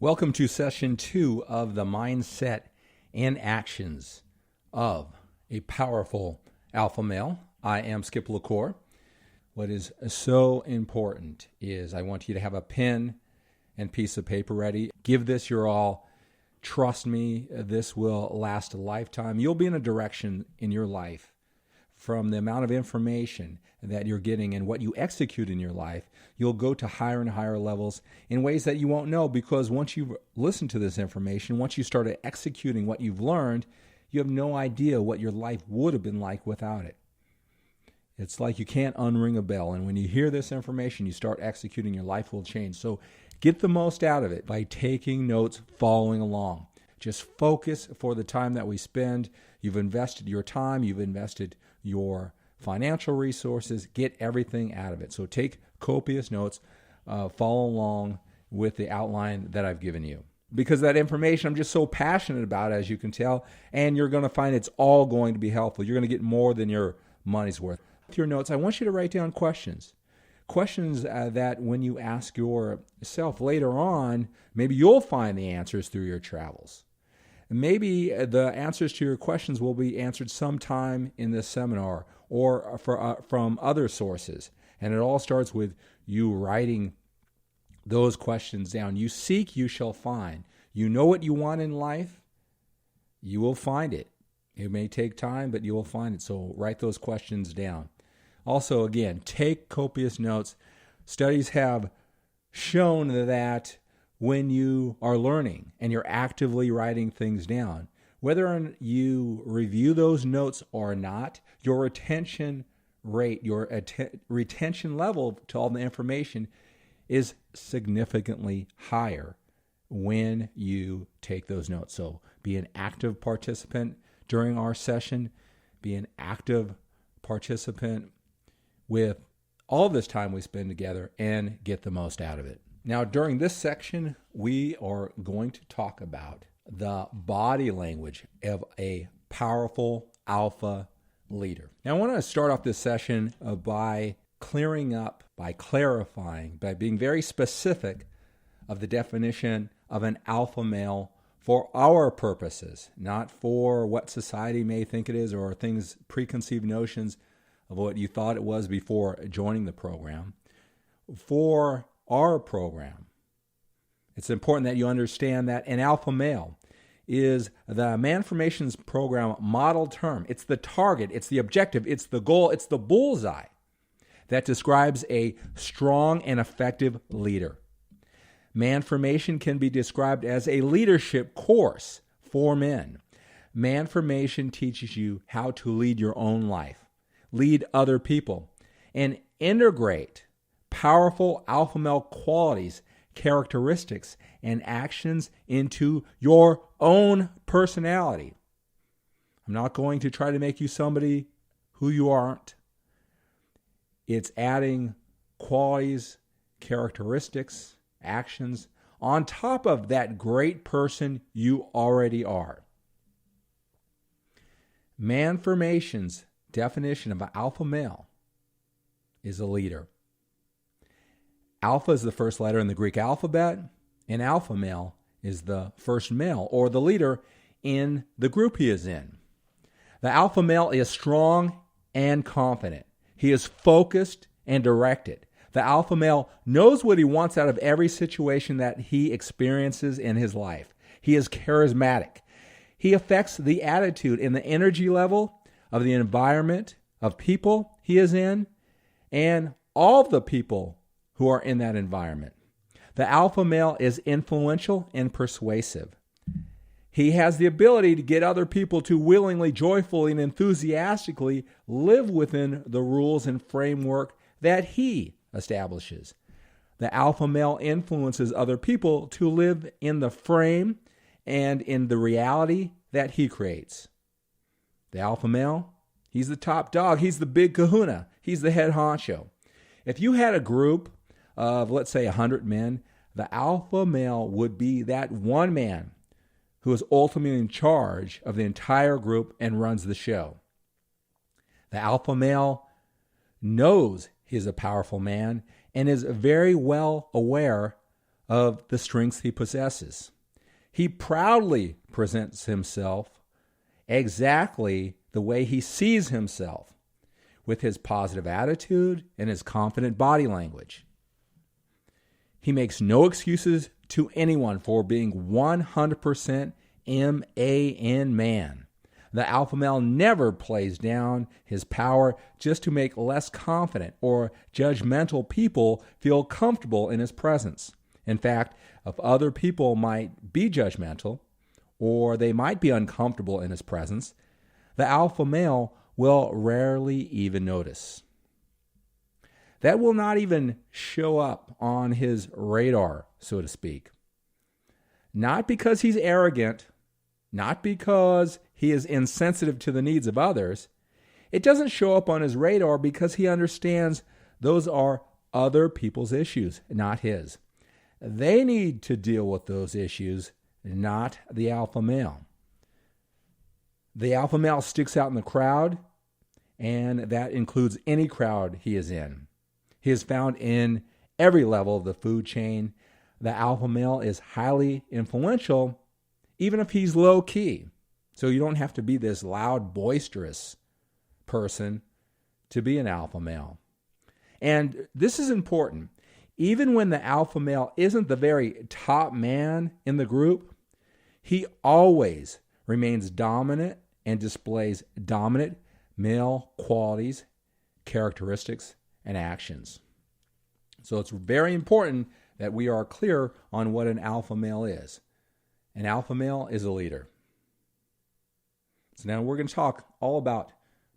Welcome to session 2 of the mindset and actions of a powerful alpha male. I am 𝗪𝗪𝗀𝗀. What is so important is I want you to have a pen and piece of paper ready. Give this your all. Trust me, this will last a lifetime. You'll be in a direction in your life from the amount of information that you're getting and what you execute in your life. You'll go to higher and higher levels in ways that you won't know, because once you've listened to this information, once you start executing what you've learned, you have no idea what your life would have been like without it. It's like you can't unring a bell. And when you hear this information, you start executing, your life will change. So get the most out of it by taking notes, following along. Just focus for the time that we spend. You've invested your time. You've invested your financial resources. Get everything out of it. So take copious notes. Follow along with the outline that I've given you. Because that information I'm just so passionate about, as you can tell, and you're going to find it's all going to be helpful. You're going to get more than your money's worth. With your notes, I want you to write down questions. Questions that when you ask yourself later on, maybe you'll find the answers through your travels. Maybe the answers to your questions will be answered sometime in this seminar or from other sources. And it all starts with you writing those questions down. You seek, you shall find. You know what you want in life, you will find it. It may take time, but you will find it. So write those questions down. Also, again, take copious notes. Studies have shown that when you are learning and you're actively writing things down, whether you review those notes or not, your retention rate, your retention level to all the information is significantly higher when you take those notes. So be an active participant during our session. Be an active participant with all this time we spend together and get the most out of it. Now, during this section, we are going to talk about the body language of a powerful alpha leader. Now, I want to start off this session by clearing up, by clarifying, by being very specific of the definition of an alpha male for our purposes, not for what society may think it is or things, preconceived notions of what you thought it was before joining the program. For our program, it's important that you understand that an alpha male is the MANformation's program model term. It's the target, it's the objective, it's the goal, it's the bullseye that describes a strong and effective leader. MANformation can be described as a leadership course for men. MANformation teaches you how to lead your own life, lead other people, and integrate powerful alpha male qualities, characteristics, and actions into your own personality. I'm not going to try to make you somebody who you aren't. It's adding qualities, characteristics, actions on top of that great person you already are. MANformation's definition of an alpha male is a leader. Alpha is the first letter in the Greek alphabet, and alpha male is the first male or the leader in the group he is in. The alpha male is strong and confident. He is focused and directed. The alpha male knows what he wants out of every situation that he experiences in his life. He is charismatic. He affects the attitude and the energy level of the environment of people he is in and all the people who are in that environment. The alpha male is influential and persuasive. He has the ability to get other people to willingly, joyfully, and enthusiastically live within the rules and framework that he establishes. The alpha male influences other people to live in the frame and in the reality that he creates. The alpha male, he's the top dog. He's the big kahuna. He's the head honcho. If you had a group of, let's say, 100 men, the alpha male would be that one man who is ultimately in charge of the entire group and runs the show. The alpha male knows he is a powerful man and is very well aware of the strengths he possesses. He proudly presents himself exactly the way he sees himself, with his positive attitude and his confident body language. He makes no excuses to anyone for being 100% man. The alpha male never plays down his power just to make less confident or judgmental people feel comfortable in his presence. In fact, if other people might be judgmental or they might be uncomfortable in his presence, the alpha male will rarely even notice. That will not even show up on his radar, so to speak. Not because he's arrogant, not because he is insensitive to the needs of others. It doesn't show up on his radar because he understands those are other people's issues, not his. They need to deal with those issues, not the alpha male. The alpha male sticks out in the crowd, and that includes any crowd he is in. He is found in every level of the food chain. The alpha male is highly influential, even if he's low-key. So you don't have to be this loud, boisterous person to be an alpha male. And this is important. Even when the alpha male isn't the very top man in the group, he always remains dominant and displays dominant male qualities, characteristics, and actions. So it's very important that we are clear on what an alpha male is. An alpha male is a leader. So now we're going to talk all about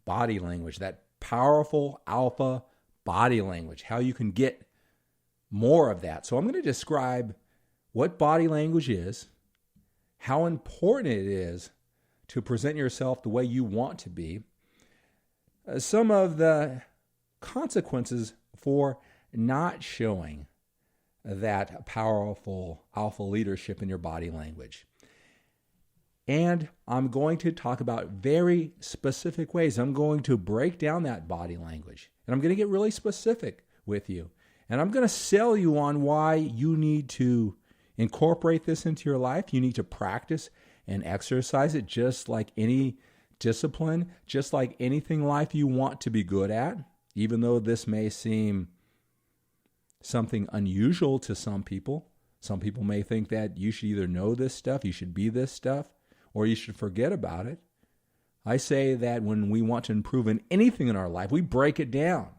body language, that powerful alpha body language, how you can get more of that. So I'm going to describe what body language is, how important it is to present yourself the way you want to be, some of the consequences for not showing that powerful alpha leadership in your body language. And I'm going to talk about very specific ways. I'm going to break down that body language. And I'm going to get really specific with you. And I'm going to sell you on why you need to incorporate this into your life. You need to practice and exercise it just like any discipline, just like anything in life you want to be good at, even though this may seem something unusual to some people. Some people may think that you should either know this stuff, you should be this stuff, or you should forget about it. I say that when we want to improve in anything in our life, we break it down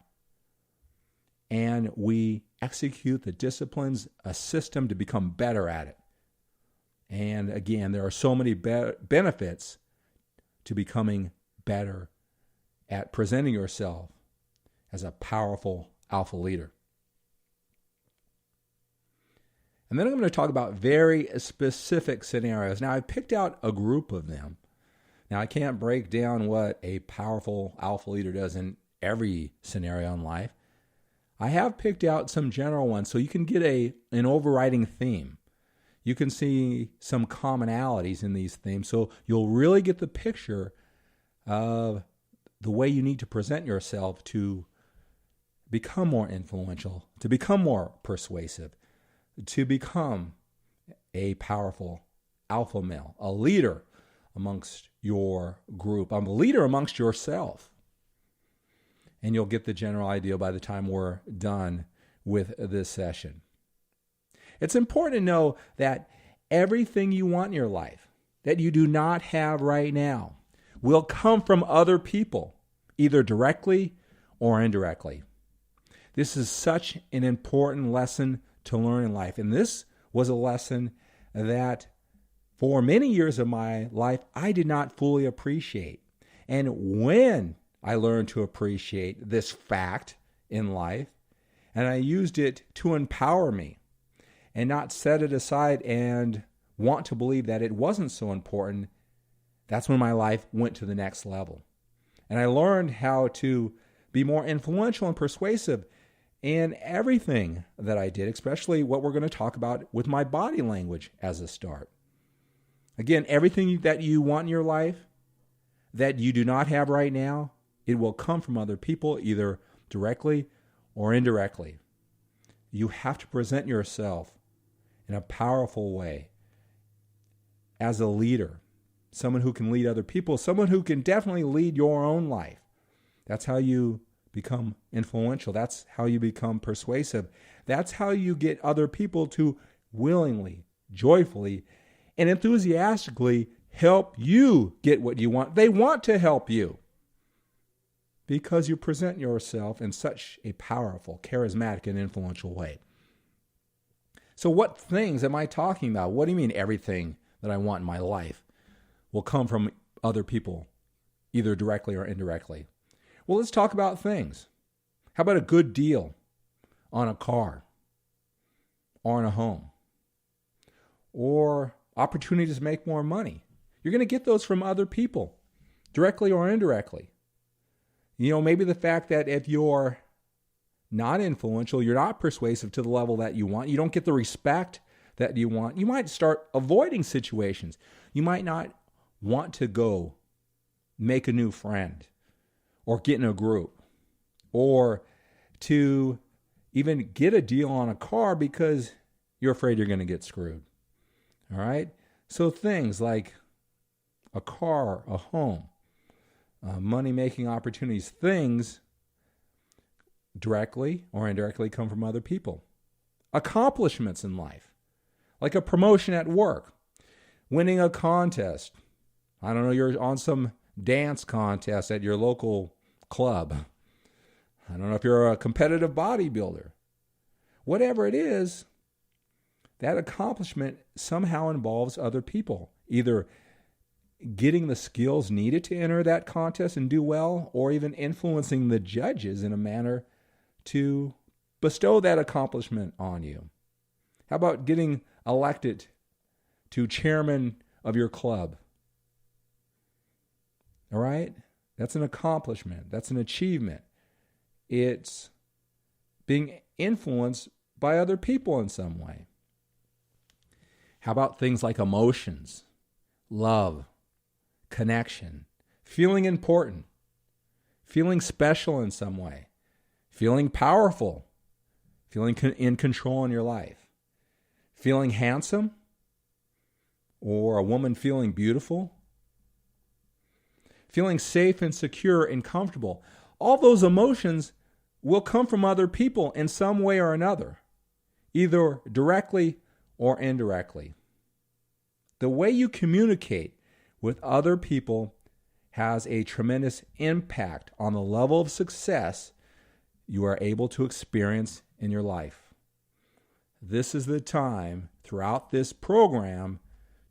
and we execute the disciplines, a system to become better at it. And again, there are so many benefits to becoming better at presenting yourself as a powerful alpha leader. And then I'm going to talk about very specific scenarios. Now, I've picked out a group of them. Now, I can't break down what a powerful alpha leader does in every scenario in life. I have picked out some general ones so you can get an overriding theme. You can see some commonalities in these themes, so you'll really get the picture of the way you need to present yourself to become more influential, to become more persuasive, to become a powerful alpha male, a leader amongst your group, a leader amongst yourself. And you'll get the general idea by the time we're done with this session. It's important to know that everything you want in your life that you do not have right now will come from other people, either directly or indirectly. This is such an important lesson to learn in life. And this was a lesson that for many years of my life, I did not fully appreciate. And when I learned to appreciate this fact in life, and I used it to empower me and not set it aside and want to believe that it wasn't so important, that's when my life went to the next level. And I learned how to be more influential and persuasive in everything that I did, especially what we're going to talk about with my body language as a start. Again, everything that you want in your life that you do not have right now, it will come from other people, either directly or indirectly. You have to present yourself in a powerful way as a leader, someone who can lead other people, someone who can definitely lead your own life. That's how you become influential. That's how you become persuasive. That's how you get other people to willingly, joyfully, and enthusiastically help you get what you want. They want to help you because you present yourself in such a powerful, charismatic, and influential way. So what things am I talking about? What do you mean everything that I want in my life will come from other people, either directly or indirectly? Well, let's talk about things. How about a good deal on a car or on a home? Or opportunities to make more money? You're going to get those from other people, directly or indirectly. Maybe the fact that if you're not influential, you're not persuasive to the level that you want, you don't get the respect that you want, you might start avoiding situations. You might not want to go make a new friend or get in a group or to even get a deal on a car because you're afraid you're going to get screwed. All right? So things like a car, a home, money-making opportunities, things directly or indirectly come from other people. Accomplishments in life, like a promotion at work, winning a contest. I don't know, you're on some dance contest at your local club. I don't know if you're a competitive bodybuilder. Whatever it is, that accomplishment somehow involves other people, either getting the skills needed to enter that contest and do well, or even influencing the judges in a manner to bestow that accomplishment on you. How about getting elected to chairman of your club? All right? That's an accomplishment. That's an achievement. It's being influenced by other people in some way. How about things like emotions, love, connection, feeling important, feeling special in some way, feeling powerful, feeling in control in your life, feeling handsome, or a woman feeling beautiful, feeling safe and secure and comfortable. All those emotions will come from other people in some way or another, either directly or indirectly. The way you communicate with other people has a tremendous impact on the level of success you are able to experience in your life. This is the time throughout this program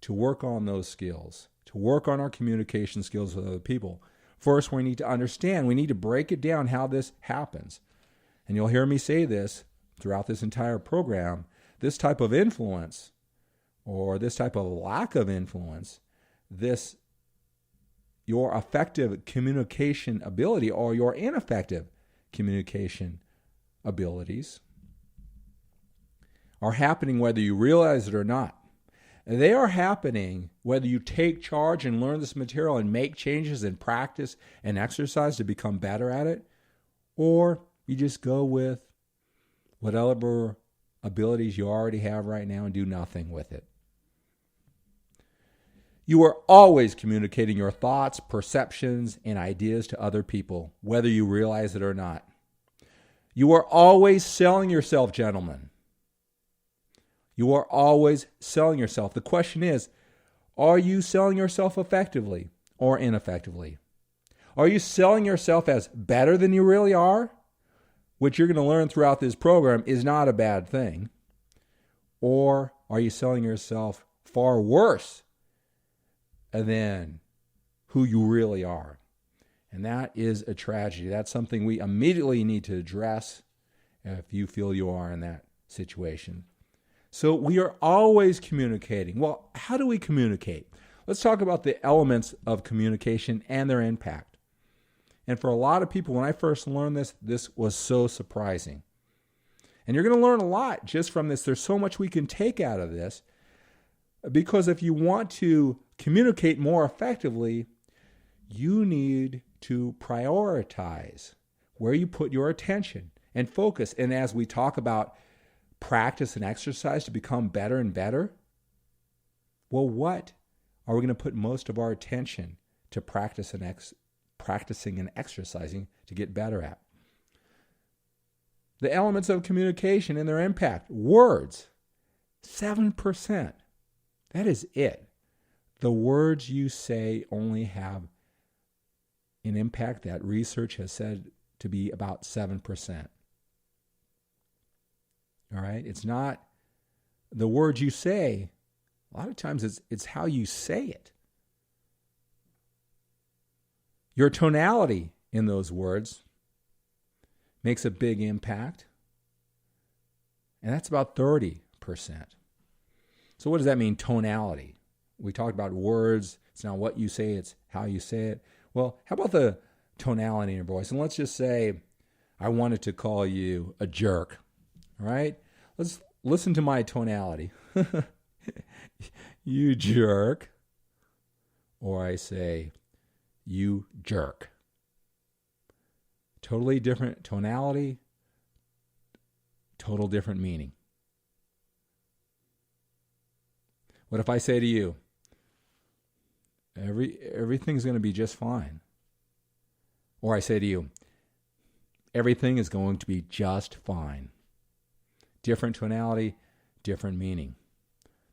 to work on those skills, to work on our communication skills with other people. First, we need to understand, we need to break it down how this happens. And you'll hear me say this throughout this entire program. This type of influence, or this type of lack of influence, your effective communication ability or your ineffective communication abilities are happening whether you realize it or not. And they are happening whether you take charge and learn this material and make changes and practice and exercise to become better at it, or you just go with whatever abilities you already have right now and do nothing with it. You are always communicating your thoughts, perceptions, and ideas to other people, whether you realize it or not. You are always selling yourself, gentlemen. You are always selling yourself. The question is, are you selling yourself effectively or ineffectively? Are you selling yourself as better than you really are? Which you're going to learn throughout this program is not a bad thing. Or are you selling yourself far worse than who you really are? And that is a tragedy. That's something we immediately need to address if you feel you are in that situation. So we are always communicating. Well, how do we communicate? Let's talk about the elements of communication and their impact. And for a lot of people, when I first learned this was so surprising. And you're going to learn a lot just from this. There's so much we can take out of this. Because if you want to communicate more effectively, you need to prioritize where you put your attention and focus. And as we talk about practice and exercise to become better and better? Well, what are we going to put most of our attention to practicing and exercising to get better at? The elements of communication and their impact. Words, 7%. That is it. The words you say only have an impact that research has said to be about 7%. All right? It's not the words you say. A lot of times it's how you say it. Your tonality in those words makes a big impact. And that's about 30%. So what does that mean, tonality? We talked about words. It's not what you say, it's how you say it. Well, how about the tonality in your voice? And let's just say I wanted to call you a jerk. All right? Let's listen to my tonality. You jerk. Or I say, you jerk. Totally different tonality, total different meaning. What if I say to you, everything's going to be just fine? Or I say to you, everything is going to be just fine. Different tonality, different meaning.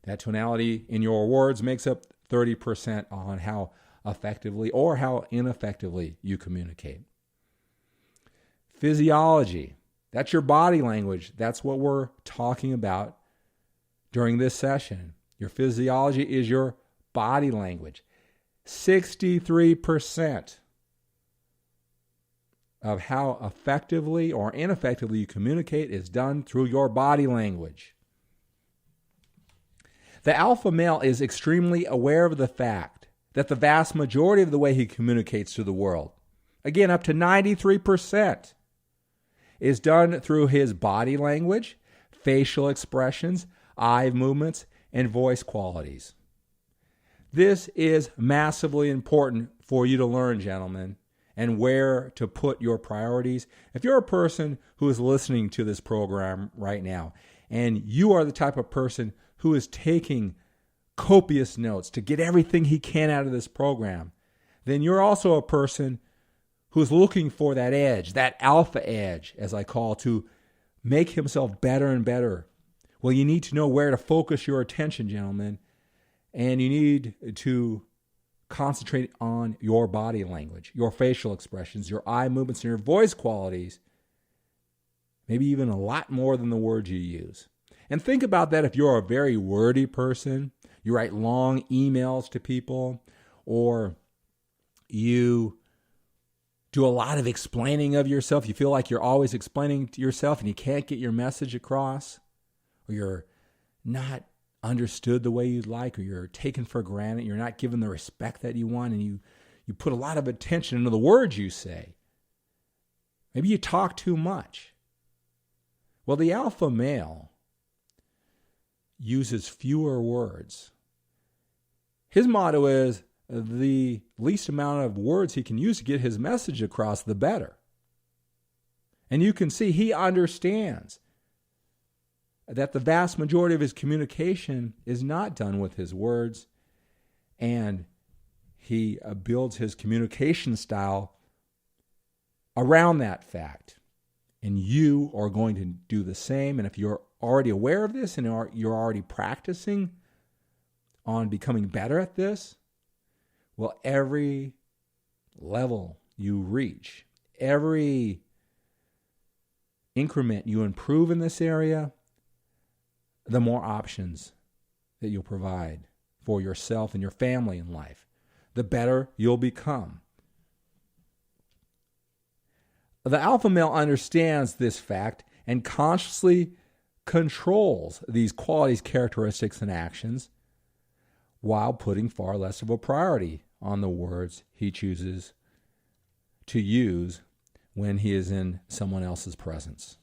That tonality in your words makes up 30% on how effectively or how ineffectively you communicate. Physiology, that's your body language. That's what we're talking about during this session. Your physiology is your body language. 63% of how effectively or ineffectively you communicate is done through your body language. The alpha male is extremely aware of the fact that the vast majority of the way he communicates to the world, again, up to 93%, is done through his body language, facial expressions, eye movements, and voice qualities. This is massively important for you to learn, gentlemen, and where to put your priorities. If you're a person who is listening to this program right now, and you are the type of person who is taking copious notes to get everything he can out of this program, then you're also a person who's looking for that edge, that alpha edge, as I call, to make himself better and better. Well, you need to know where to focus your attention, gentlemen, and you need to concentrate on your body language, your facial expressions, your eye movements, and your voice qualities, maybe even a lot more than the words you use. And think about that if you're a very wordy person, you write long emails to people, or you do a lot of explaining of yourself. You feel like you're always explaining to yourself and you can't get your message across, or you're not understood the way you'd like, or you're taken for granted, you're not given the respect that you want, and you put a lot of attention into the words you say. Maybe you talk too much. Well, the alpha male uses fewer words. His motto is the least amount of words he can use to get his message across, the better. And you can see he understands that the vast majority of his communication is not done with his words, and he builds his communication style around that fact. And you are going to do the same. And if you're already aware of this and you're already practicing on becoming better at this, well, every level you reach, every increment you improve in this area, the more options that you'll provide for yourself and your family in life, the better you'll become. The alpha male understands this fact and consciously controls these qualities, characteristics, and actions while putting far less of a priority on the words he chooses to use when he is in someone else's presence.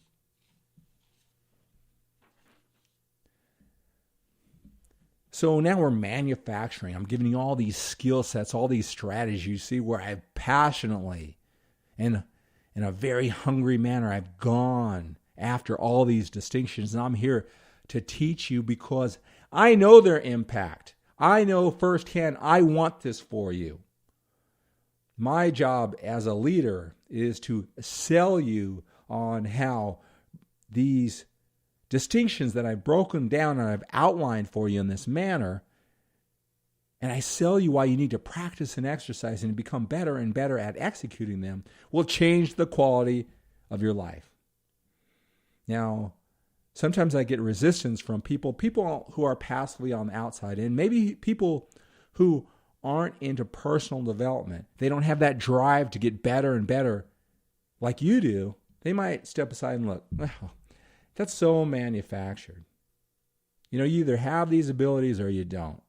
So now we're manufacturing. I'm giving you all these skill sets, all these strategies. You see where I've passionately and in a very hungry manner, I've gone after all these distinctions, and I'm here to teach you because I know their impact. I know firsthand I want this for you. My job as a leader is to sell you on how these distinctions that I've broken down and I've outlined for you in this manner, and I sell you why you need to practice and exercise and become better and better at executing them, will change the quality of your life. Now, sometimes I get resistance from people who are passively on the outside, and maybe people who aren't into personal development. They don't have that drive to get better and better like you do. They might step aside and look, well, that's so manufactured. You either have these abilities or you don't.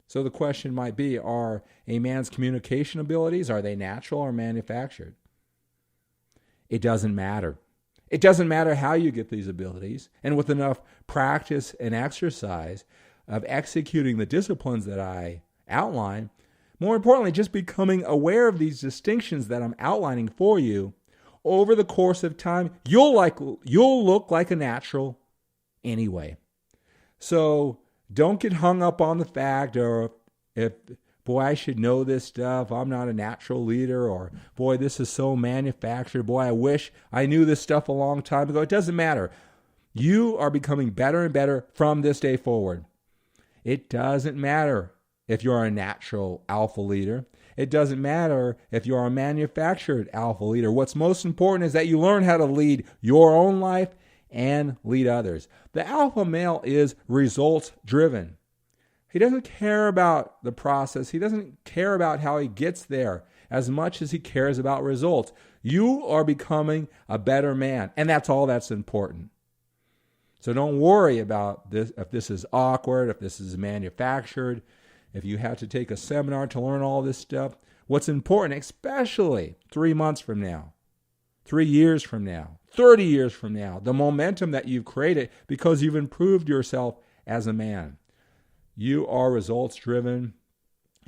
So the question might be, are a man's communication abilities, are they natural or manufactured? It doesn't matter. It doesn't matter how you get these abilities. And with enough practice and exercise of executing the disciplines that I outline, more importantly, just becoming aware of these distinctions that I'm outlining for you, over the course of time, you'll look like a natural anyway. So don't get hung up on the fact, or if boy, I should know this stuff, I'm not a natural leader, or boy, this is so manufactured, boy, I wish I knew this stuff a long time ago. It doesn't matter. You are becoming better and better from this day forward. It doesn't matter if you're a natural alpha leader. It doesn't matter if you're a manufactured alpha leader. What's most important is that you learn how to lead your own life and lead others. The alpha male is results driven. He doesn't care about the process. He doesn't care about how he gets there as much as he cares about results. You are becoming a better man, and that's all that's important. So don't worry about this, if this is awkward, if this is manufactured, if you have to take a seminar to learn all this stuff. What's important, especially 3 months from now, 3 years from now, 30 years from now, the momentum that you've created because you've improved yourself as a man. You are results driven.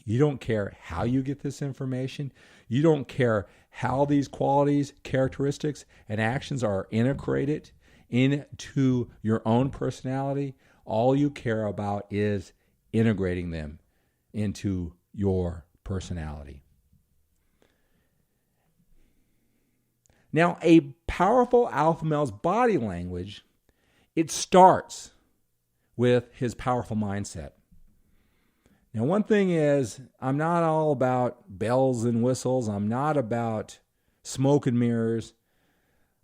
You don't care how you get this information. You don't care how these qualities, characteristics, and actions are integrated into your own personality. All you care about is integrating them into your personality. Now, a powerful alpha male's body language, it starts with his powerful mindset. Now, one thing is, I'm not all about bells and whistles. I'm not about smoke and mirrors.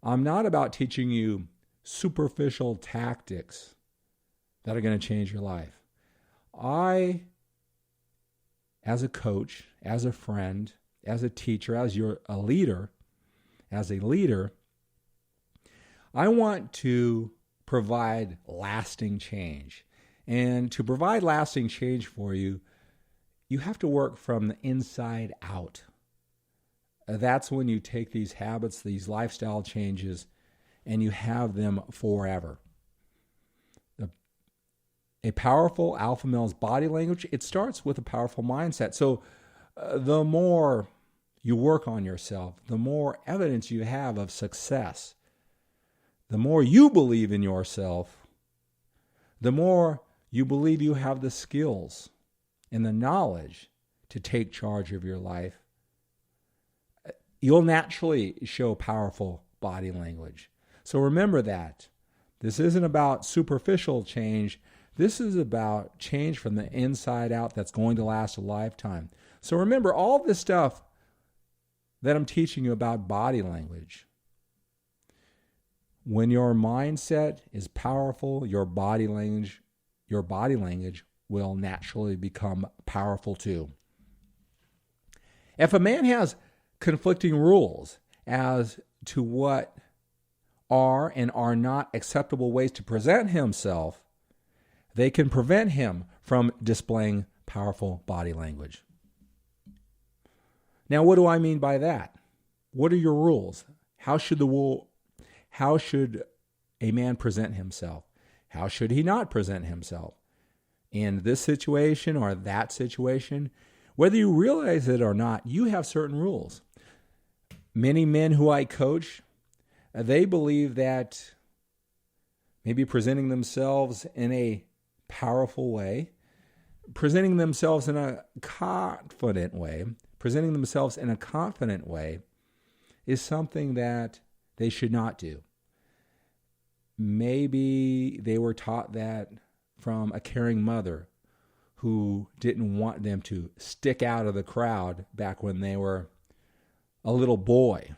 I'm not about teaching you superficial tactics that are going to change your life. I, as a coach, as a friend, as a teacher, as a leader, I want to provide lasting change. And to provide lasting change for you, you have to work from the inside out. That's when you take these habits, these lifestyle changes, and you have them forever. A powerful alpha male's body language, it starts with a powerful mindset. So the more you work on yourself, the more evidence you have of success, the more you believe in yourself, the more you believe you have the skills and the knowledge to take charge of your life, you'll naturally show powerful body language. So remember that. This isn't about superficial change. This is about change from the inside out that's going to last a lifetime. So remember all this stuff that I'm teaching you about body language. When your mindset is powerful, your body language will naturally become powerful too. If a man has conflicting rules as to what are and are not acceptable ways to present himself, they can prevent him from displaying powerful body language. Now, what do I mean by that? What are your rules? How should a man present himself? How should he not present himself? In this situation or that situation, whether you realize it or not, you have certain rules. Many men who I coach, They believe that maybe presenting themselves in a powerful way, presenting themselves in a confident way, is something that they should not do. Maybe they were taught that from a caring mother who didn't want them to stick out of the crowd back when they were a little boy.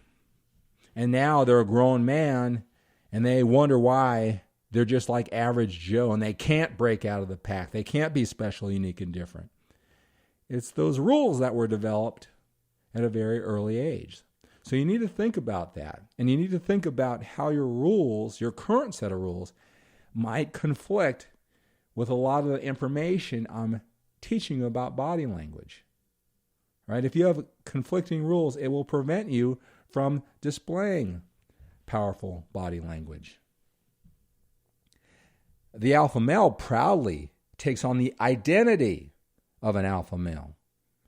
And now they're a grown man and they wonder why they're just like average Joe and they can't break out of the pack. They can't be special, unique, and different. It's those rules that were developed at a very early age. So you need to think about that. And you need to think about how your rules, your current set of rules, might conflict with a lot of the information I'm teaching you about body language. Right? If you have conflicting rules, it will prevent you from displaying powerful body language. The alpha male proudly takes on the identity of an alpha male.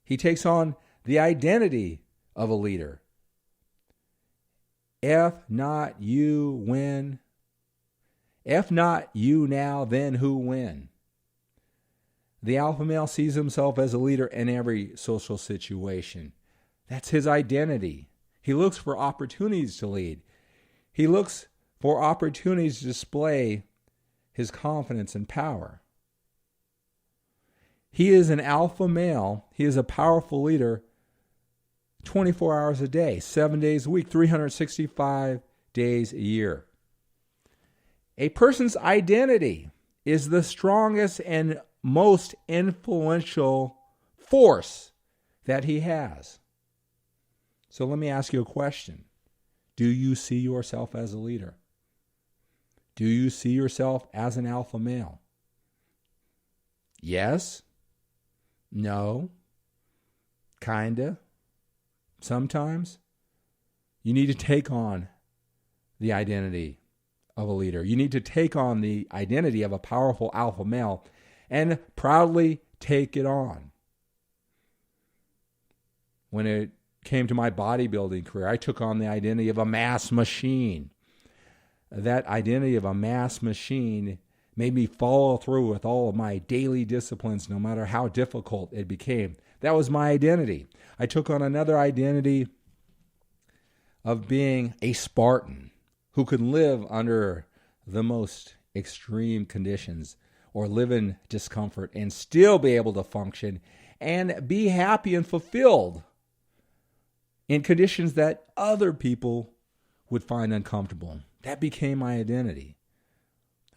He takes on the identity of a leader. If not you, when? If not you now, then who when? The alpha male sees himself as a leader in every social situation. That's his identity. He looks for opportunities to lead. He looks for opportunities to display his confidence and power. He is an alpha male. He is a powerful leader 24 hours a day, 7 days a week, 365 days a year. A person's identity is the strongest and most influential force that he has. So let me ask you a question. Do you see yourself as a leader? Do you see yourself as an alpha male? Yes? No? Kinda? Sometimes? You need to take on the identity of a leader. You need to take on the identity of a powerful alpha male and proudly take it on. When it came to my bodybuilding career, I took on the identity of a mass machine. That identity of a mass machine made me follow through with all of my daily disciplines, no matter how difficult it became. That was my identity. I took on another identity of being a Spartan who could live under the most extreme conditions or live in discomfort and still be able to function and be happy and fulfilled in conditions that other people would find uncomfortable. That became my identity.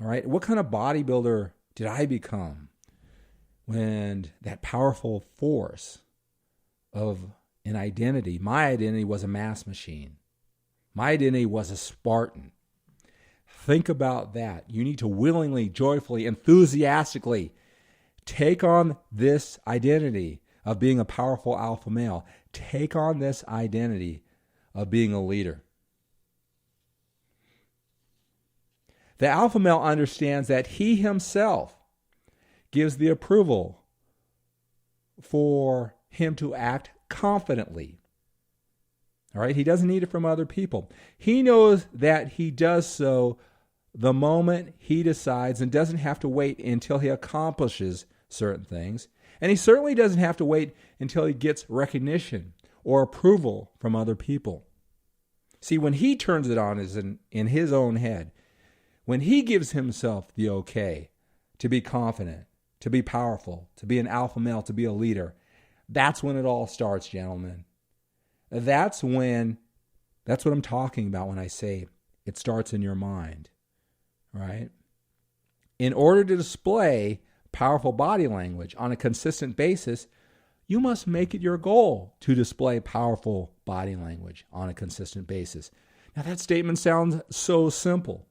All right. What kind of bodybuilder did I become when that powerful force of an identity, my identity was a mass machine. My identity was a Spartan. Think about that. You need to willingly, joyfully, enthusiastically take on this identity of being a powerful alpha male. Take on this identity of being a leader. The alpha male understands that he himself gives the approval for him to act confidently. All right, he doesn't need it from other people. He knows that he does so the moment he decides and doesn't have to wait until he accomplishes certain things. And he certainly doesn't have to wait until he gets recognition or approval from other people. See, when he turns it on is in his own head. When he gives himself the okay to be confident, to be powerful, to be an alpha male, to be a leader, that's when it all starts, gentlemen. That's what I'm talking about when I say it starts in your mind, right? In order to display powerful body language on a consistent basis, you must make it your goal to display powerful body language on a consistent basis. Now that statement sounds so simple,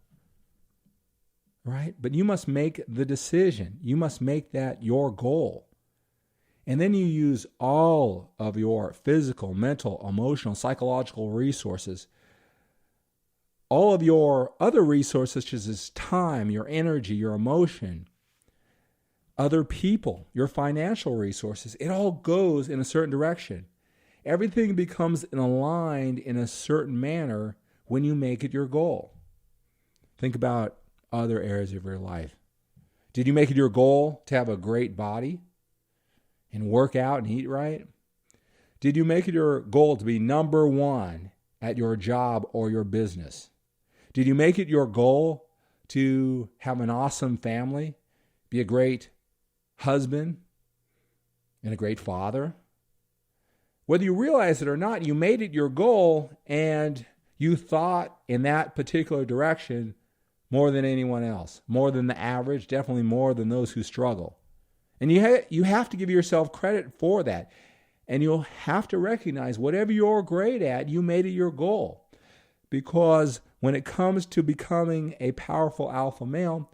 right? But you must make the decision. You must make that your goal. And then you use all of your physical, mental, emotional, psychological resources, all of your other resources such as time, your energy, your emotion, other people, your financial resources. It all goes in a certain direction. Everything becomes aligned in a certain manner when you make it your goal? Think about other areas of your life. Did you make it your goal to have a great body and work out and eat right? Did you make it your goal to be number one at your job or your business? Did you make it your goal to have an awesome family, be a great husband and a great father? Whether you realize it or not, you made it your goal and you thought in that particular direction more than anyone else, more than the average, definitely more than those who struggle. And you have to give yourself credit for that. And you'll have to recognize whatever you're great at, you made it your goal. Because when it comes to becoming a powerful alpha male,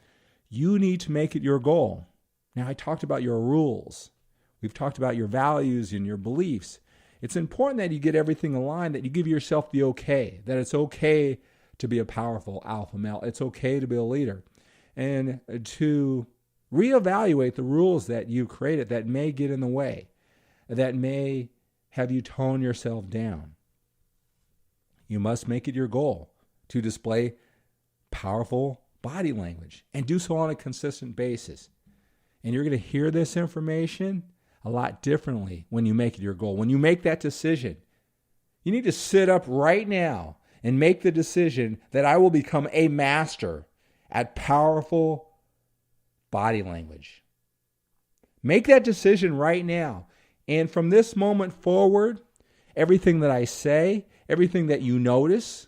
you need to make it your goal. Now, I talked about your rules. We've talked about your values and your beliefs. It's important that you get everything aligned, that you give yourself the okay, that it's okay to be a powerful alpha male. It's okay to be a leader. And to reevaluate the rules that you created that may get in the way, that may have you tone yourself down. You must make it your goal to display powerful body language and do so on a consistent basis. And you're going to hear this information a lot differently when you make it your goal. When you make that decision, you need to sit up right now and make the decision that I will become a master at powerful body language. Make that decision right now. And from this moment forward, everything that I say, everything that you notice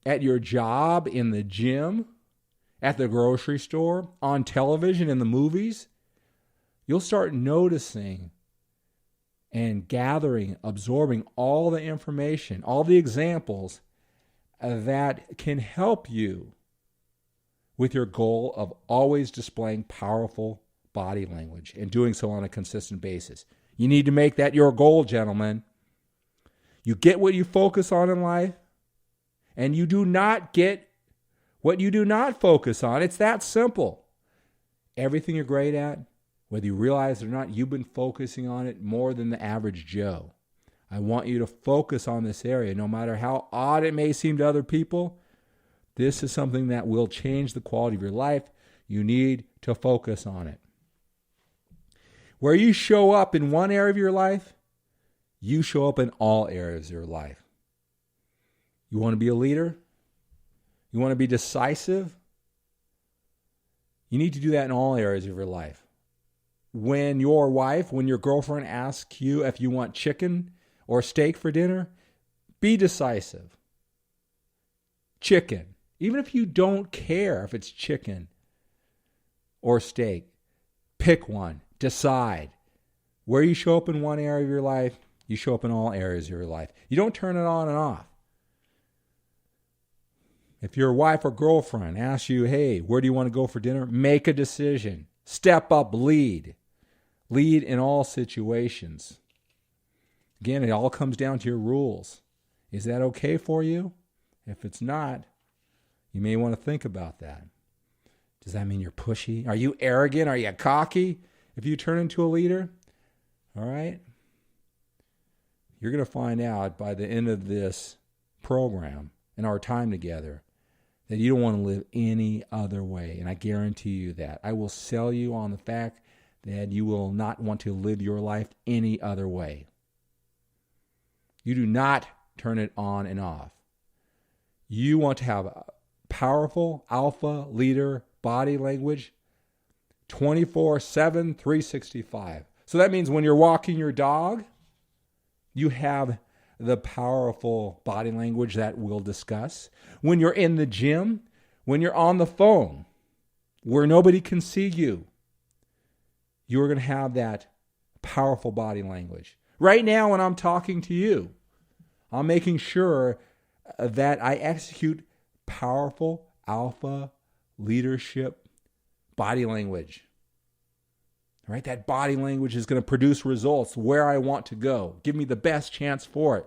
at your job, in the gym, at the grocery store, on television, in the movies, you'll start noticing and gathering, absorbing all the information, all the examples that can help you with your goal of always displaying powerful body language and doing so on a consistent basis. You need to make that your goal, gentlemen. You get what you focus on in life, and you do not get what you do not focus on. It's that simple. Everything you're great at, whether you realize it or not, you've been focusing on it more than the average Joe. I want you to focus on this area. No matter how odd it may seem to other people, this is something that will change the quality of your life. You need to focus on it. Where you show up in one area of your life, you show up in all areas of your life. You want to be a leader? You want to be decisive? You need to do that in all areas of your life. When your wife, when your girlfriend asks you if you want chicken or steak for dinner, be decisive. Chicken. Even if you don't care if it's chicken or steak, pick one. Decide. Where you show up in one area of your life, you show up in all areas of your life. You don't turn it on and off. If your wife or girlfriend asks you, hey, where do you want to go for dinner? Make a decision. Step up, lead. Lead in all situations. Again, it all comes down to your rules. Is that okay for you? If it's not, you may want to think about that. Does that mean you're pushy? Are you arrogant? Are you cocky if you turn into a leader? All right? You're going to find out by the end of this program and our time together that you don't want to live any other way. And I guarantee you that. I will sell you on the fact that you will not want to live your life any other way. You do not turn it on and off. You want to have a powerful alpha leader body language 24/7, 365. So that means when you're walking your dog, you have the powerful body language that we'll discuss. When you're in the gym, when you're on the phone, where nobody can see you, you're going to have that powerful body language. Right now, when I'm talking to you, I'm making sure that I execute powerful alpha leadership body language. All right, that body language is going to produce results where I want to go. Give me the best chance for it.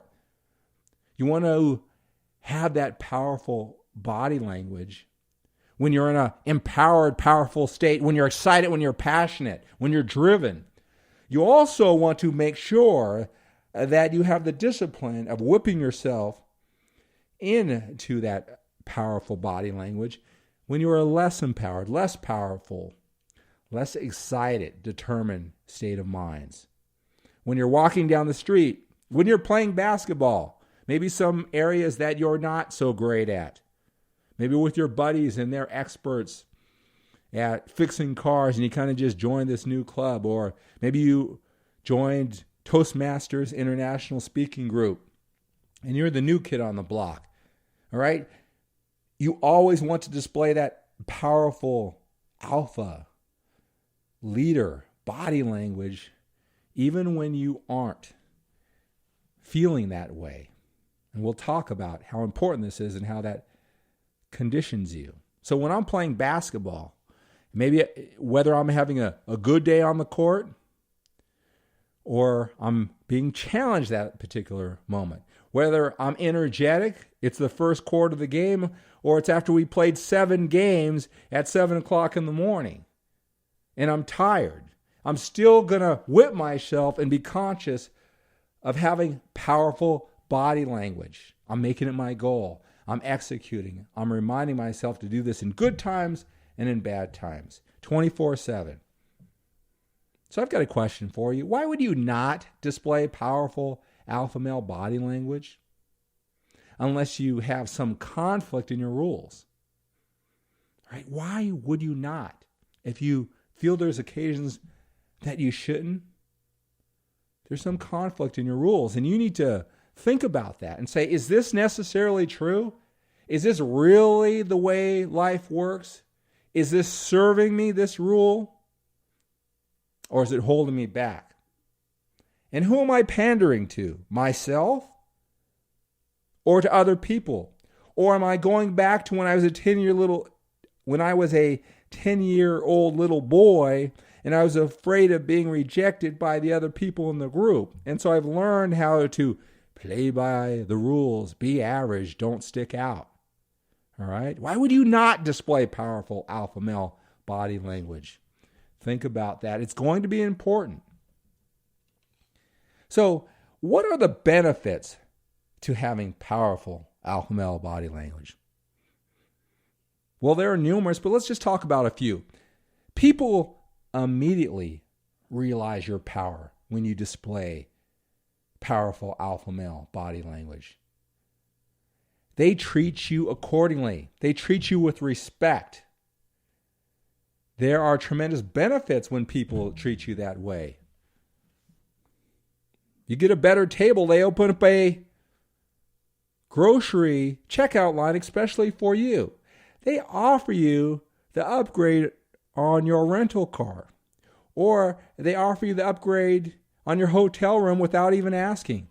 You want to have that powerful body language when you're in an empowered, powerful state, when you're excited, when you're passionate, when you're driven. You also want to make sure that you have the discipline of whipping yourself into that powerful body language when you are less empowered, less powerful, less excited, determined state of minds. When you're walking down the street, when you're playing basketball, maybe some areas that you're not so great at. Maybe with your buddies and they're experts at fixing cars and you kind of just joined this new club, or maybe you joined Toastmasters International Speaking Group and you're the new kid on the block. All right? You always want to display that powerful alpha leader body language even when you aren't feeling that way. And we'll talk about how important this is and how that conditions you. So when I'm playing basketball, maybe whether I'm having a good day on the court or I'm being challenged that particular moment, whether I'm energetic, it's the first quarter of the game, or it's after we played 7 games at 7 o'clock in the morning and I'm tired, I'm still going to whip myself and be conscious of having powerful body language. I'm making it my goal. I'm executing. I'm reminding myself to do this in good times and in bad times, 24/7. So I've got a question for you. Why would you not display powerful alpha male body language unless you have some conflict in your rules? Right? Why would you not? If you feel there's occasions that you shouldn't, there's some conflict in your rules, and you need to think about that and say, is this necessarily true? Is this really the way life works? Is this serving me, this rule? Or is it holding me back? And who am I pandering to? Myself? Or to other people? Or am I going back to when I was a 10-year-old little boy and I was afraid of being rejected by the other people in the group? And so I've learned how to play by the rules, be average, don't stick out. All right? Why would you not display powerful alpha male body language? Think about that. It's going to be important. So, what are the benefits to having powerful alpha male body language? Well, there are numerous, but let's just talk about a few. People immediately realize your power when you display powerful alpha male body language. They treat you accordingly. They treat you with respect. There are tremendous benefits when people treat you that way. You get a better table, they open up a grocery checkout line especially for you. They offer you the upgrade on your rental car, or they offer you the upgrade on your hotel room without even asking.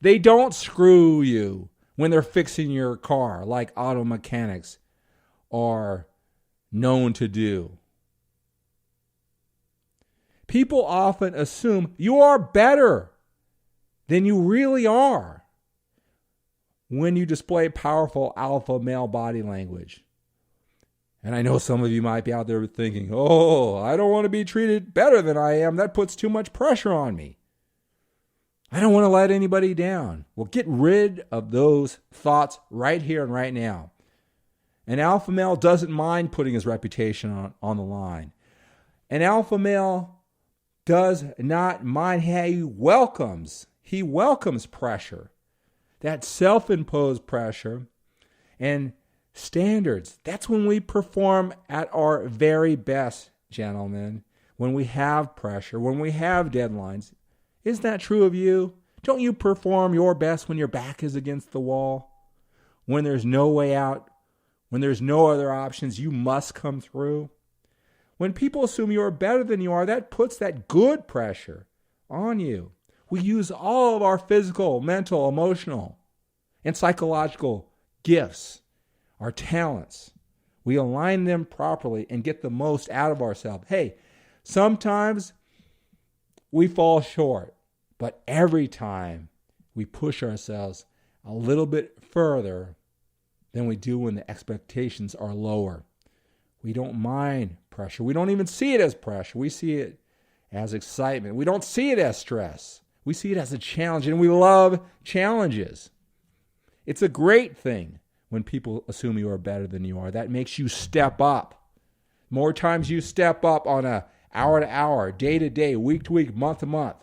They don't screw you when they're fixing your car like auto mechanics are known to do. People often assume you are better than you really are when you display powerful alpha male body language. And I know some of you might be out there thinking, oh, I don't want to be treated better than I am. That puts too much pressure on me. I don't want to let anybody down. Well, get rid of those thoughts right here and right now. An alpha male doesn't mind putting his reputation on the line. An alpha male does not mind. He welcomes pressure. That self-imposed pressure and standards. That's when we perform at our very best, gentlemen. When we have pressure, when we have deadlines. Isn't that true of you? Don't you perform your best when your back is against the wall? When there's no way out? When there's no other options, you must come through? When people assume you're better than you are, that puts that good pressure on you. We use all of our physical, mental, emotional, and psychological gifts, our talents. We align them properly and get the most out of ourselves. Hey, sometimes we fall short, but every time we push ourselves a little bit further than we do when the expectations are lower. We don't mind pressure. We don't even see it as pressure. We see it as excitement. We don't see it as stress. We see it as a challenge, and we love challenges. It's a great thing when people assume you are better than you are. That makes you step up. More times you step up on a hour to hour, day to day, week to week, month to month,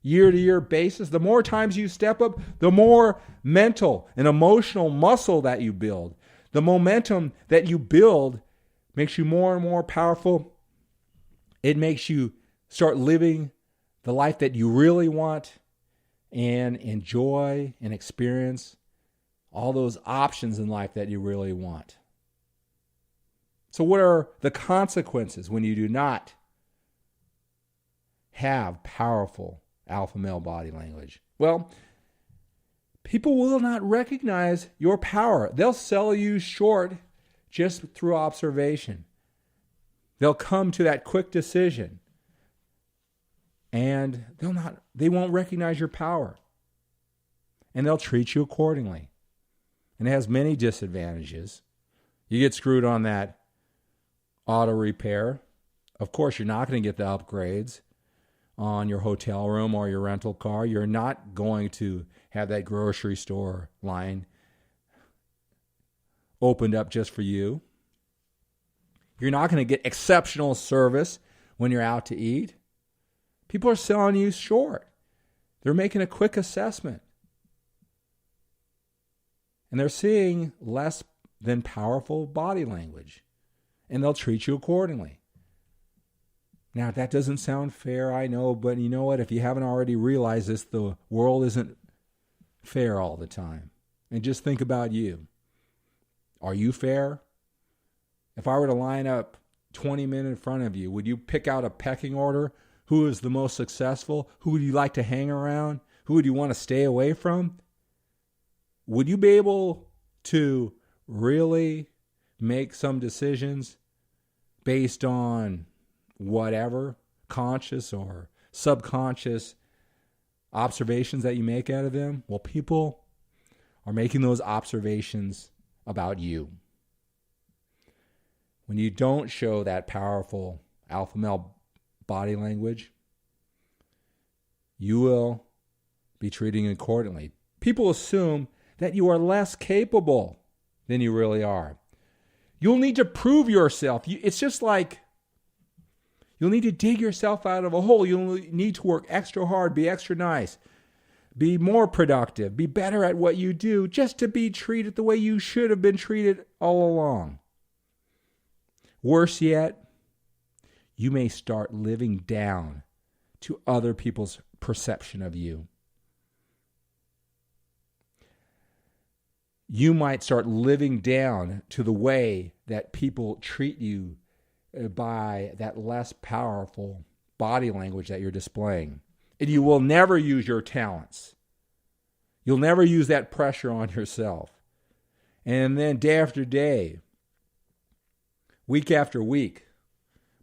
year to year basis, the more times you step up, the more mental and emotional muscle that you build. The momentum that you build makes you more and more powerful. It makes you start living the life that you really want and enjoy and experience all those options in life that you really want. So what are the consequences when you do not have powerful alpha male body language? Well, people will not recognize your power. They'll sell you short just through observation. They'll come to that quick decision and they won't recognize your power. And they'll treat you accordingly. And it has many disadvantages. You get screwed on that auto repair. Of course, you're not going to get the upgrades on your hotel room or your rental car. You're not going to have that grocery store line opened up just for you. You're not going to get exceptional service when you're out to eat. People are selling you short. They're making a quick assessment. And they're seeing less than powerful body language. And they'll treat you accordingly. Now, that doesn't sound fair, I know, but you know what? If you haven't already realized this, the world isn't fair all the time. And just think about you. Are you fair? If I were to line up 20 men in front of you, would you pick out a pecking order? Who is the most successful? Who would you like to hang around? Who would you want to stay away from? Would you be able to really make some decisions based on whatever conscious or subconscious observations that you make out of them? Well, people are making those observations about you. When you don't show that powerful alpha male body language, you will be treating accordingly. People assume that you are less capable than you really are. You'll need to prove yourself. It's just like you'll need to dig yourself out of a hole. You'll need to work extra hard, be extra nice, be more productive, be better at what you do just to be treated the way you should have been treated all along. Worse yet, you may start living down to other people's perception of you. You might start living down to the way that people treat you by that less powerful body language that you're displaying. And you will never use your talents. You'll never use that pressure on yourself. And then day after day, week after week,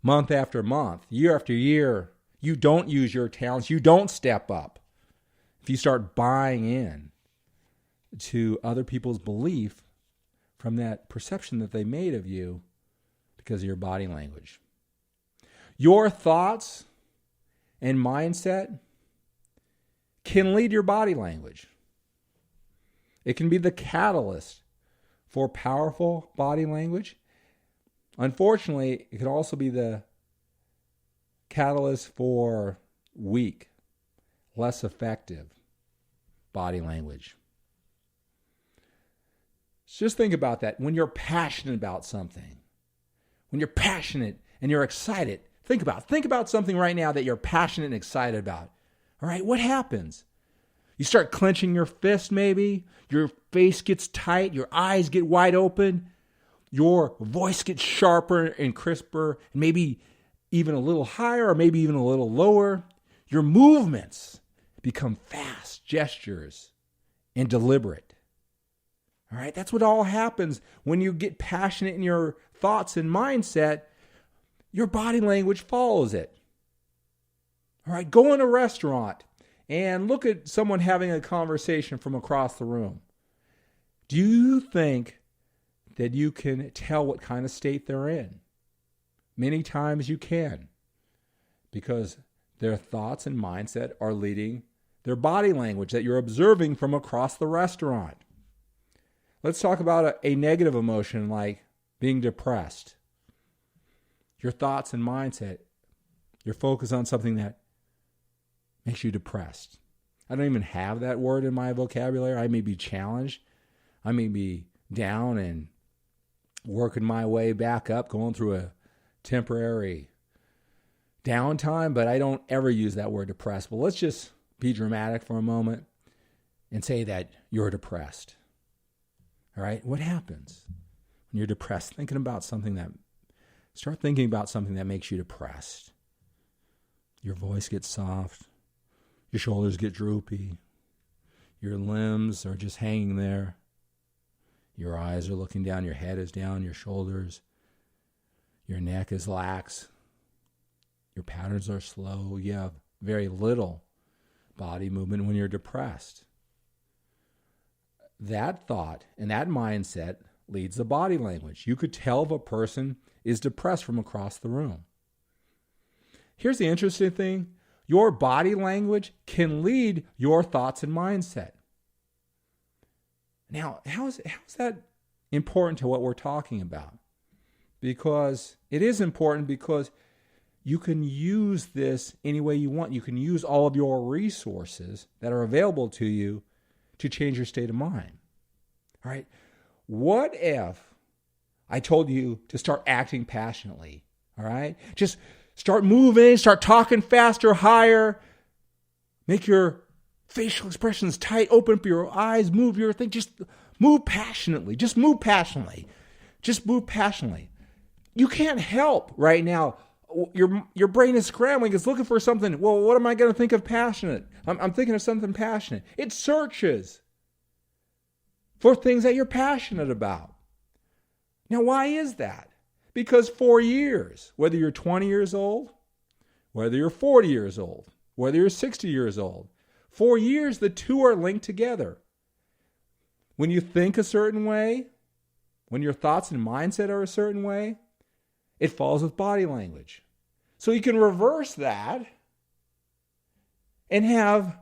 month after month, year after year, you don't use your talents. You don't step up. If you start buying in to other people's belief from that perception that they made of you because of your body language. Your thoughts and mindset can lead your body language. It can be the catalyst for powerful body language. Unfortunately, it can also be the catalyst for weak, less effective body language. Just think about that. When you're passionate about something, when you're passionate and you're excited, think about something right now that you're passionate and excited about. All right, what happens? You start clenching your fist maybe, your face gets tight, your eyes get wide open, your voice gets sharper and crisper, and maybe even a little higher or maybe even a little lower. Your movements become fast gestures and deliberate. All right, that's what all happens when you get passionate in your thoughts and mindset. Your body language follows it. All right, go in a restaurant and look at someone having a conversation from across the room. Do you think that you can tell what kind of state they're in? Many times you can, because their thoughts and mindset are leading their body language that you're observing from across the restaurant. Let's talk about a negative emotion like being depressed. Your thoughts and mindset, your focus on something that makes you depressed. I don't even have that word in my vocabulary. I may be challenged. I may be down and working my way back up, going through a temporary downtime, but I don't ever use that word depressed. Well, let's just be dramatic for a moment and say that you're depressed. All right? What happens when you're depressed? Start thinking about something that makes you depressed. Your voice gets soft. Your shoulders get droopy. Your limbs are just hanging there. Your eyes are looking down. Your head is down. Your shoulders. Your neck is lax. Your patterns are slow. You have very little body movement when you're depressed. That thought and that mindset leads the body language. You could tell if a person is depressed from across the room. Here's the interesting thing. Your body language can lead your thoughts and mindset. Now, how is that important to what we're talking about? Because it is important because you can use this any way you want. You can use all of your resources that are available to you to change your state of mind. All right? What if I told you to start acting passionately? All right? Just start moving, start talking faster, higher. Make your facial expressions tight, open up your eyes, move your thing. Just move passionately. Just move passionately. Just move passionately. You can't help right now. Your brain is scrambling. It's looking for something. Well, what am I going to think of passionate? I'm thinking of something passionate. It searches for things that you're passionate about. Now, why is that? Because for years, whether you're 20 years old, whether you're 40 years old, whether you're 60 years old, for years, the two are linked together. When you think a certain way, when your thoughts and mindset are a certain way, it follows with body language. So you can reverse that and have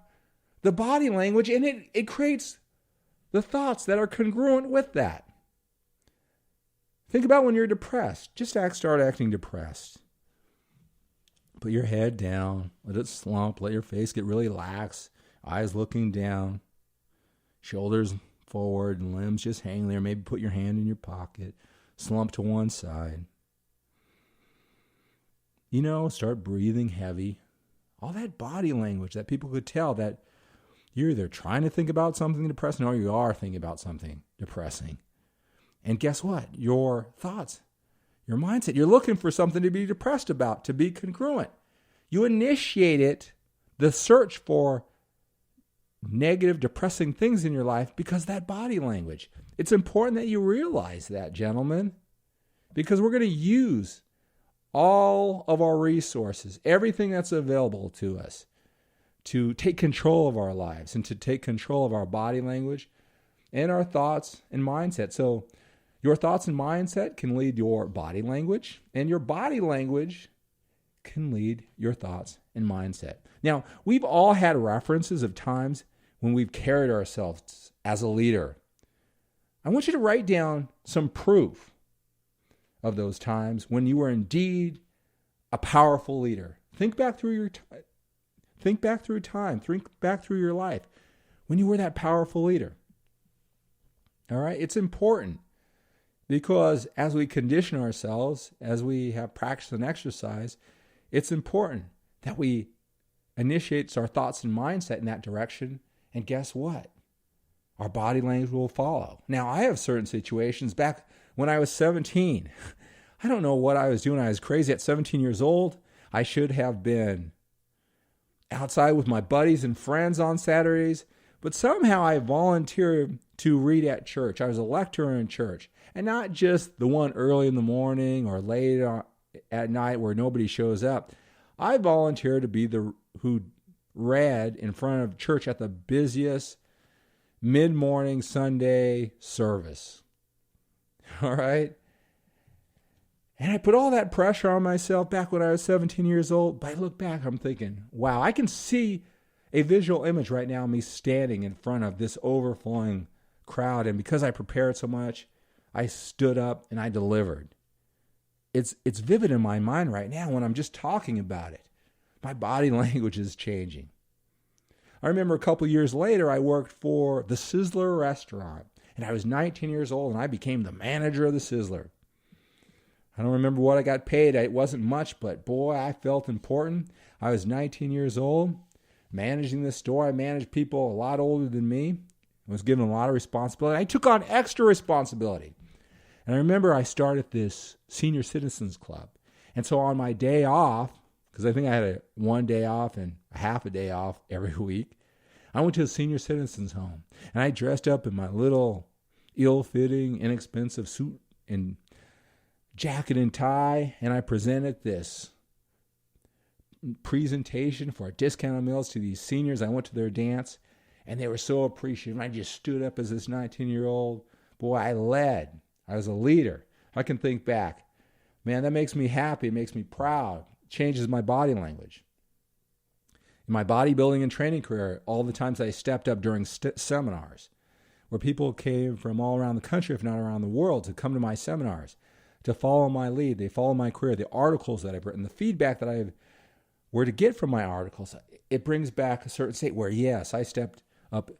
the body language, and it creates the thoughts that are congruent with that. Think about when you're depressed. Just start acting depressed. Put your head down. Let it slump. Let your face get really lax. Eyes looking down. Shoulders forward and limbs just hanging there. Maybe put your hand in your pocket. Slump to one side. Start breathing heavy. All that body language that people could tell that you're either trying to think about something depressing or you are thinking about something depressing. And guess what? Your thoughts, your mindset, you're looking for something to be depressed about, to be congruent. You initiated the search for negative, depressing things in your life because of that body language. It's important that you realize that, gentlemen, because we're going to use all of our resources, everything that's available to us, to take control of our lives and to take control of our body language and our thoughts and mindset. So your thoughts and mindset can lead your body language, and your body language can lead your thoughts and mindset. Now, we've all had references of times when we've carried ourselves as a leader. I want you to write down some proof of those times when you were indeed a powerful leader. Think back through your time. Think back through time. Think back through your life when you were that powerful leader. All right? It's important because as we condition ourselves, as we have practice and exercise, it's important that we initiate our thoughts and mindset in that direction. And guess what? Our body language will follow. Now, I have certain situations back when I was 17. I don't know what I was doing. I was crazy at 17 years old. I should have been outside with my buddies and friends on Saturdays, but somehow I volunteered to read at church. I was a lecturer in church, and not just the one early in the morning or late at night where nobody shows up. I volunteered to be who read in front of church at the busiest mid-morning Sunday service. All right? And I put all that pressure on myself back when I was 17 years old. But I look back, I'm thinking, wow, I can see a visual image right now of me standing in front of this overflowing crowd, and because I prepared so much, I stood up and I delivered. It's vivid in my mind right now when I'm just talking about it. My body language is changing. I remember a couple years later, I worked for the Sizzler restaurant, and I was 19 years old, and I became the manager of the Sizzler. I don't remember what I got paid. It wasn't much, but boy, I felt important. I was 19 years old, managing this store. I managed people a lot older than me. I was given a lot of responsibility. I took on extra responsibility. And I remember I started this senior citizens club. And so on my day off, because I think I had one day off and a half a day off every week, I went to a senior citizens home. And I dressed up in my little ill-fitting, inexpensive suit and jacket and tie, and I presented this presentation for discounted meals to these seniors. I went to their dance, and they were so appreciative. I just stood up as this 19-year-old. Boy, I led. I was a leader. I can think back. Man, that makes me happy. It makes me proud. It changes my body language. In my bodybuilding and training career, all the times I stepped up during seminars, where people came from all around the country, if not around the world, to come to my seminars, to follow my lead. They follow my career, the articles that I've written, the feedback that I were to get from my articles. It brings back a certain state where, yes, I stepped up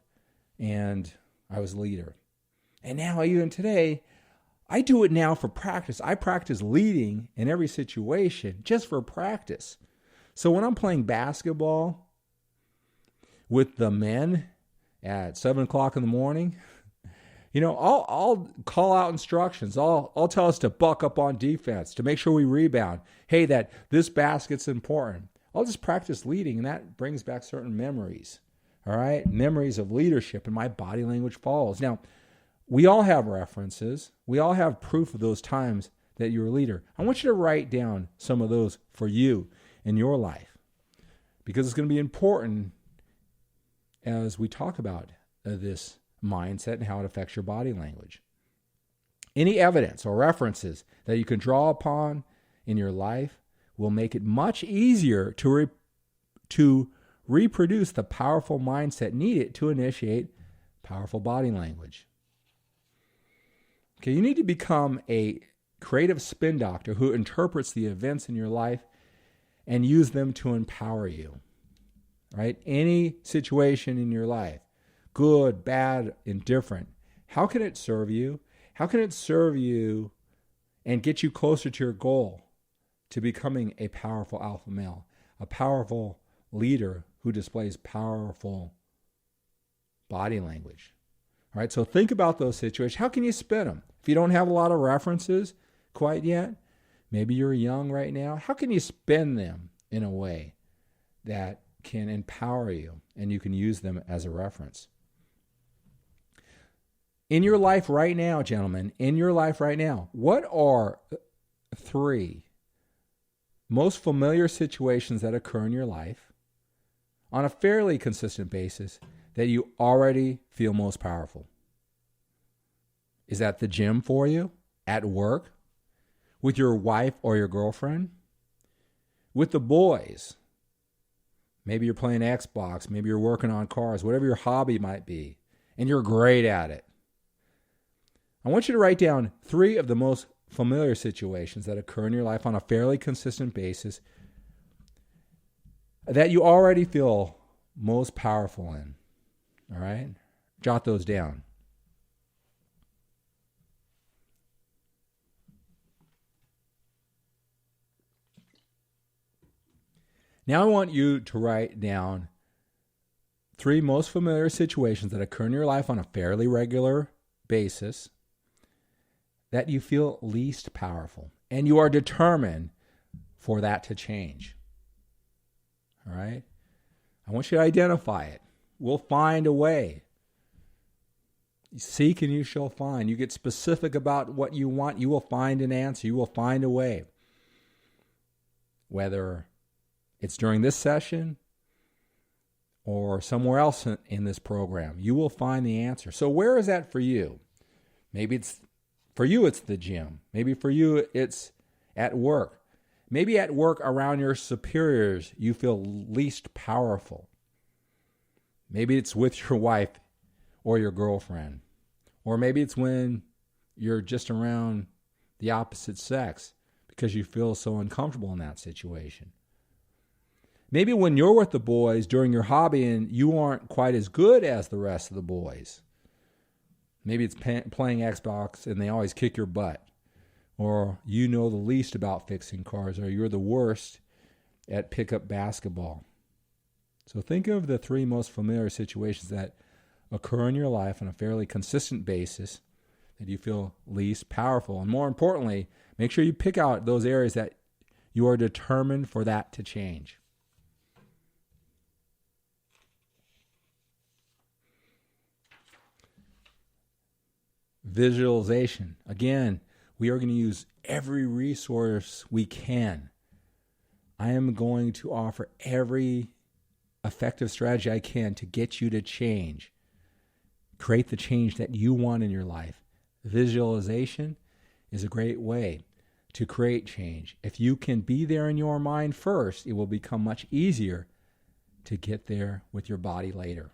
and I was a leader. And now, even today, I do it now for practice. I practice leading in every situation just for practice. So when I'm playing basketball with the men at 7 o'clock in the morning, I'll call out instructions. I'll tell us to buck up on defense, to make sure we rebound. Hey, that this basket's important. I'll just practice leading, and that brings back certain memories. All right? Memories of leadership, and my body language follows. Now, we all have references. We all have proof of those times that you're a leader. I want you to write down some of those for you in your life, because it's going to be important as we talk about this mindset and how it affects your body language. Any evidence or references that you can draw upon in your life will make it much easier to reproduce the powerful mindset needed to initiate powerful body language. Okay, you need to become a creative spin doctor who interprets the events in your life and use them to empower you. Right? Any situation in your life, good, bad, indifferent, how can it serve you? How can it serve you and get you closer to your goal to becoming a powerful alpha male, a powerful leader who displays powerful body language? All right, so think about those situations. How can you spin them? If you don't have a lot of references quite yet, maybe you're young right now, how can you spin them in a way that can empower you and you can use them as a reference? In your life right now, gentlemen, what are 3 most familiar situations that occur in your life on a fairly consistent basis that you already feel most powerful? Is that the gym for you? At work? With your wife or your girlfriend? With the boys? Maybe you're playing Xbox, maybe you're working on cars, whatever your hobby might be, and you're great at it. I want you to write down 3 of the most familiar situations that occur in your life on a fairly consistent basis that you already feel most powerful in. All right? Jot those down. Now I want you to write down 3 most familiar situations that occur in your life on a fairly regular basis that you feel least powerful, and you are determined for that to change. All right? I want you to identify it. We'll find a way. Seek and you shall find. You get specific about what you want, you will find an answer. You will find a way. Whether it's during this session or somewhere else in this program, you will find the answer. So where is that for you? Maybe it's for you, it's the gym. Maybe for you, it's at work. Maybe at work around your superiors, you feel least powerful. Maybe it's with your wife or your girlfriend. Or maybe it's when you're just around the opposite sex because you feel so uncomfortable in that situation. Maybe when you're with the boys during your hobby and you aren't quite as good as the rest of the boys. Maybe it's playing Xbox and they always kick your butt. Or you know the least about fixing cars, or you're the worst at pickup basketball. So think of the 3 most familiar situations that occur in your life on a fairly consistent basis that you feel least powerful. And more importantly, make sure you pick out those areas that you are determined for that to change. Visualization. Again, we are going to use every resource we can. I am going to offer every effective strategy I can to get you to change. Create the change that you want in your life. Visualization is a great way to create change. If you can be there in your mind first, it will become much easier to get there with your body later.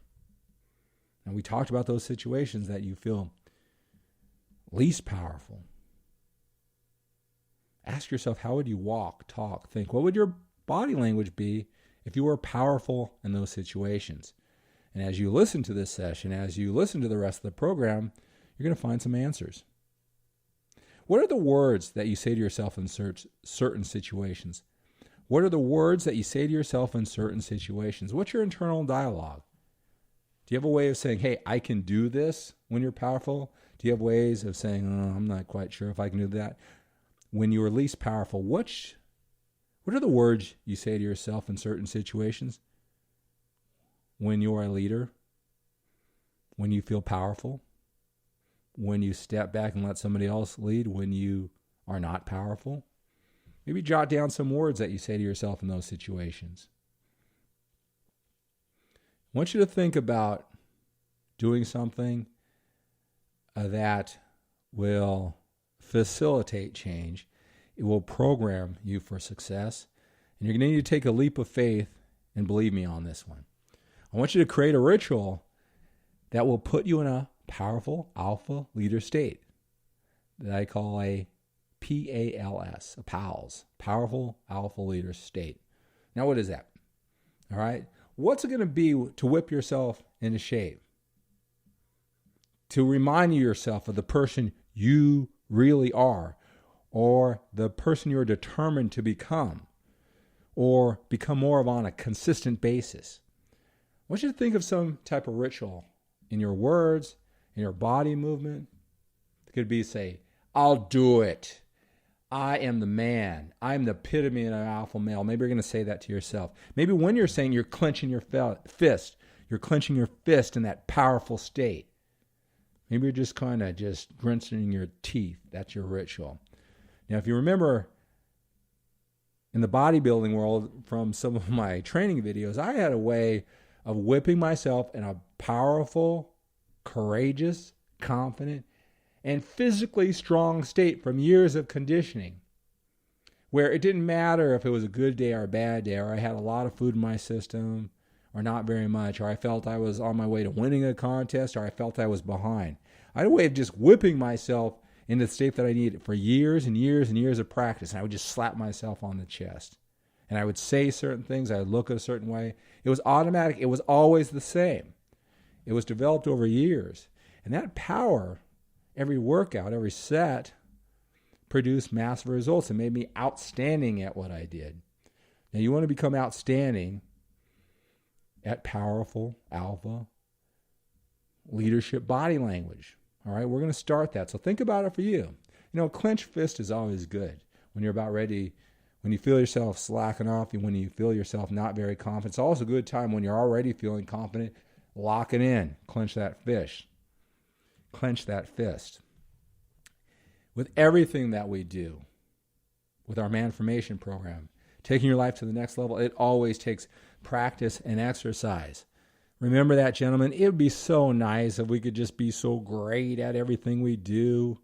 And we talked about those situations that you feel least powerful. Ask yourself, how would you walk, talk, think? What would your body language be if you were powerful in those situations? And as you listen to this session, as you listen to the rest of the program, you're going to find some answers. What are the words that you say to yourself in certain situations? What are the words that you say to yourself in certain situations? What's your internal dialogue? Do you have a way of saying, hey, I can do this when you're powerful? Do you have ways of saying, oh, I'm not quite sure if I can do that? When you are least powerful, what are the words you say to yourself in certain situations? When you are a leader? When you feel powerful? When you step back and let somebody else lead? When you are not powerful? Maybe jot down some words that you say to yourself in those situations. I want you to think about doing something that will facilitate change. It will program you for success. And you're going to need to take a leap of faith and believe me on this one. I want you to create a ritual that will put you in a powerful alpha leader state that I call a PALS, a PALS, powerful alpha leader state. Now, what is that? All right. What's it going to be to whip yourself into shape? To remind yourself of the person you really are, or the person you're determined to become, or become more of on a consistent basis. I want you to think of some type of ritual in your words, in your body movement. It could be, say, I'll do it. I am the man. I'm the epitome of an alpha male. Maybe you're going to say that to yourself. Maybe when you're saying, you're clenching your fist. You're clenching your fist in that powerful state. Maybe you're just kind of just gritting your teeth. That's your ritual. Now, if you remember in the bodybuilding world from some of my training videos, I had a way of whipping myself in a powerful, courageous, confident, and physically strong state from years of conditioning, where it didn't matter if it was a good day or a bad day, or I had a lot of food in my system, or not very much, or I felt I was on my way to winning a contest, or I felt I was behind. I had a way of just whipping myself into the state that I needed for years and years and years of practice, and I would just slap myself on the chest. And I would say certain things, I would look a certain way. It was automatic. It was always the same. It was developed over years. And that power, every workout, every set, produced massive results and made me outstanding at what I did. Now, you want to become outstanding at powerful alpha leadership body language. All right, we're going to start that. So think about it for you. You know, clenched fist is always good when you're about ready, when you feel yourself slacking off, and when you feel yourself not very confident. It's also a good time when you're already feeling confident. Lock it in. Clench that fist. Clench that fist. With everything that we do, with our MANformation program, taking your life to the next level, it always takes practice and exercise. Remember that, gentlemen. It would be so nice if we could just be so great at everything we do.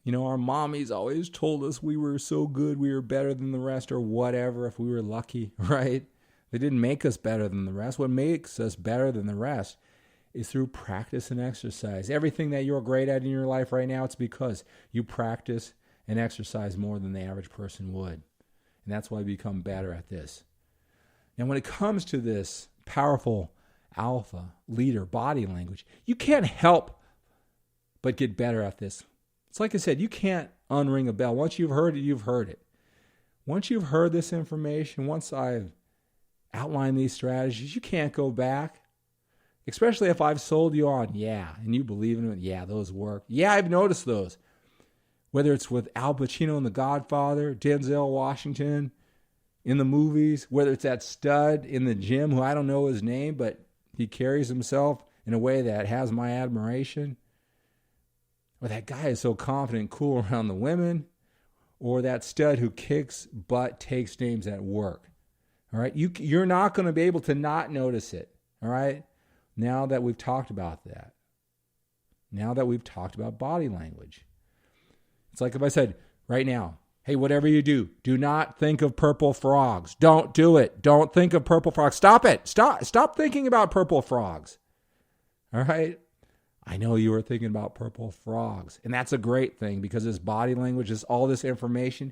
You know, our mommies always told us we were so good, we were better than the rest, or whatever, if we were lucky, right? They didn't make us better than the rest. What makes us better than the rest is through practice and exercise. Everything that you're great at in your life right now, it's because you practice and exercise more than the average person would. And that's why you become better at this. Now, when it comes to this powerful alpha leader body language, you can't help but get better at this. It's like I said, you can't unring a bell. Once you've heard it, you've heard it. Once you've heard this information, once I've outlined these strategies, you can't go back. Especially if I've sold you on, and you believe in it, those work. I've noticed those. Whether it's with Al Pacino in The Godfather, Denzel Washington in the movies, whether it's that stud in the gym who I don't know his name, but he carries himself in a way that has my admiration, or that guy is so confident and cool around the women, or that stud who kicks butt, takes names at work. All right, you're not going to be able to not notice it. All right. Now that we've talked about that, now that we've talked about body language, it's like if I said right now, hey, whatever you do, do not think of purple frogs. Don't do it. Don't think of purple frogs. Stop it. Stop thinking about purple frogs. All right? I know you were thinking about purple frogs, and that's a great thing because this body language is all this information.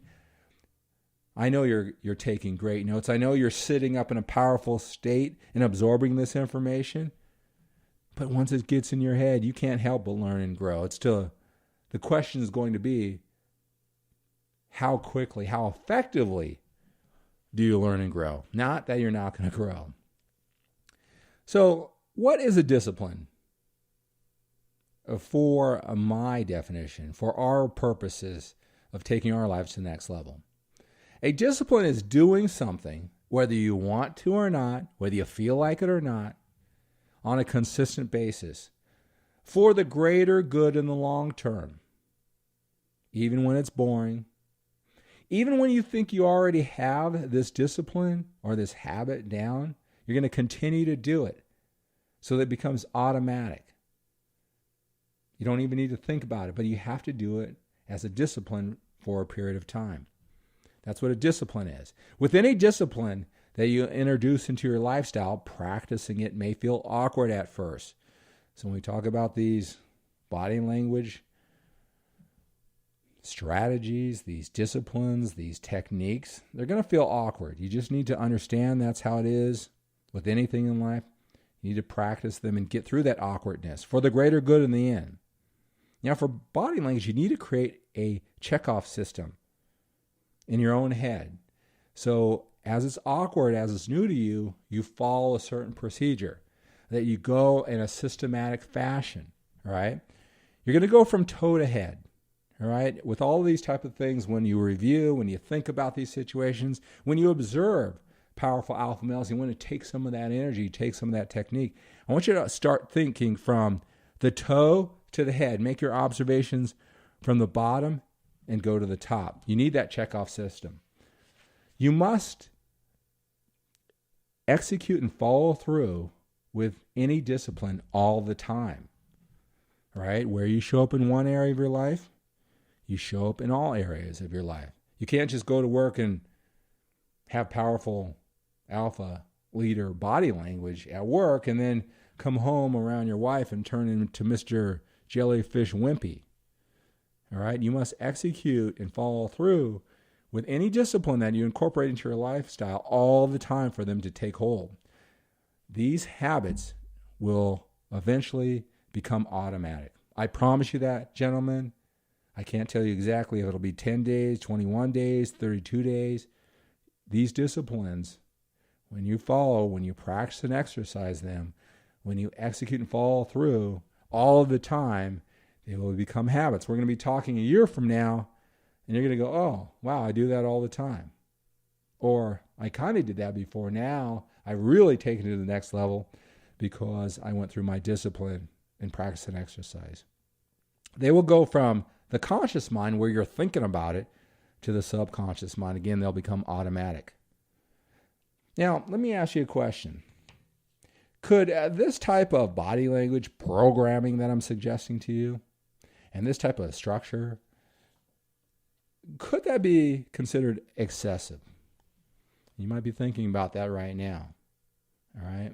I know you're taking great notes. I know you're sitting up in a powerful state and absorbing this information. But once it gets in your head, you can't help but learn and grow. The question is going to be, how quickly, how effectively do you learn and grow? Not that you're not going to grow. So what is a discipline? For my definition, for our purposes of taking our lives to the next level. A discipline is doing something, whether you want to or not, whether you feel like it or not, on a consistent basis, for the greater good in the long term. Even when it's boring, even when you think you already have this discipline or this habit down, you're going to continue to do it so that it becomes automatic. You don't even need to think about it, but you have to do it as a discipline for a period of time. That's what a discipline is. Within a discipline that you introduce into your lifestyle, practicing it may feel awkward at first. So when we talk about these body language strategies, these disciplines, these techniques, they're going to feel awkward. You just need to understand that's how it is with anything in life. You need to practice them and get through that awkwardness for the greater good in the end. Now, for body language, you need to create a checkoff system in your own head. So as it's awkward, as it's new to you, you follow a certain procedure, that you go in a systematic fashion, all right? You're going to go from toe to head, all right? With all of these type of things, when you review, when you think about these situations, when you observe powerful alpha males, you want to take some of that energy, take some of that technique. I want you to start thinking from the toe to the head. Make your observations from the bottom and go to the top. You need that checkoff system. You must execute and follow through with any discipline all the time, right? Where you show up in one area of your life, you show up in all areas of your life. You can't just go to work and have powerful alpha leader body language at work and then come home around your wife and turn into Mr. Jellyfish Wimpy. All right? You must execute and follow through with any discipline that you incorporate into your lifestyle all the time for them to take hold. These habits will eventually become automatic. I promise you that, gentlemen. I can't tell you exactly if it'll be 10 days, 21 days, 32 days. These disciplines, when you follow, when you practice and exercise them, when you execute and follow through all of the time, they will become habits. We're going to be talking a year from now, and you're going to go, oh, wow, I do that all the time. Or I kind of did that before. Now I really take it to the next level because I went through my discipline and practice and exercise. They will go from the conscious mind, where you're thinking about it, to the subconscious mind. Again, they'll become automatic. Now, let me ask you a question. Could this type of body language programming that I'm suggesting to you, and this type of structure, could that be considered excessive? You might be thinking about that right now. All right.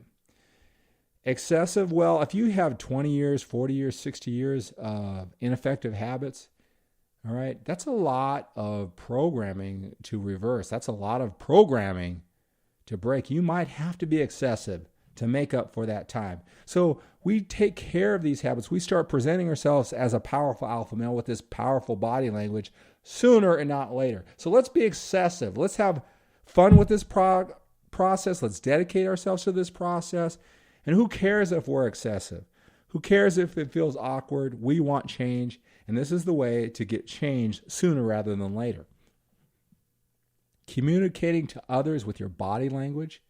Excessive, well, if you have 20 years, 40 years, 60 years of ineffective habits, all right, that's a lot of programming to reverse. That's a lot of programming to break. You might have to be excessive to make up for that time. So we take care of these habits. We start presenting ourselves as a powerful alpha male with this powerful body language sooner and not later. So let's be excessive. Let's have fun with this process. Let's dedicate ourselves to this process. And who cares if we're excessive? Who cares if it feels awkward? We want change. And this is the way to get change sooner rather than later. Communicating to others with your body language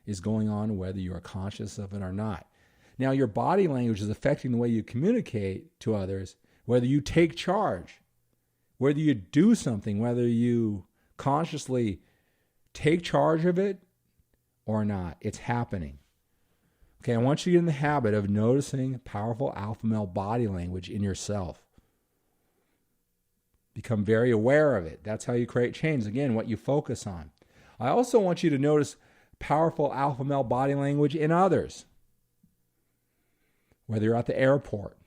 is going on whether you are conscious of it or not. Now, your body language is affecting the way you communicate to others, whether you take charge, whether you do something, whether you consciously take charge of it or not. It's happening. Okay, I want you to get in the habit of noticing powerful alpha male body language in yourself. Become very aware of it. That's how you create change. Again, what you focus on. I also want you to notice powerful alpha male body language in others. Whether you're at the airport,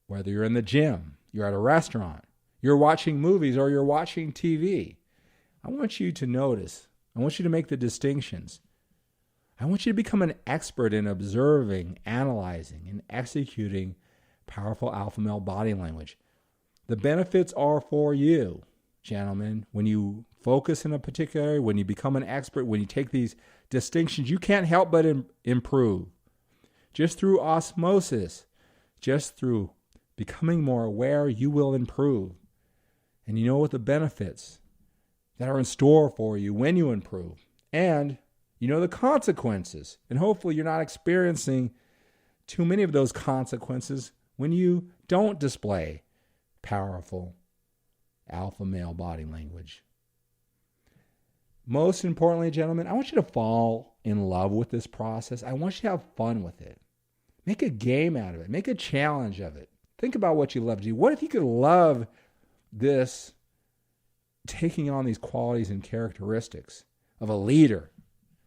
whether you're in the gym, you're at a restaurant, you're watching movies or you're watching TV. I want you to notice. I want you to make the distinctions. I want you to become an expert in observing, analyzing, and executing powerful alpha male body language. The benefits are for you, gentlemen. When you focus in a particular area, when you become an expert, when you take these distinctions, you can't help but improve. Just through osmosis, just through becoming more aware, you will improve. And you know what the benefits that are in store for you when you improve. And you know the consequences. And hopefully you're not experiencing too many of those consequences when you don't display powerful alpha male body language. Most importantly, gentlemen, I want you to fall in love with this process. I want you to have fun with it. Make a game out of it. Make a challenge of it. Think about what you love to do. What if you could love this, taking on these qualities and characteristics of a leader,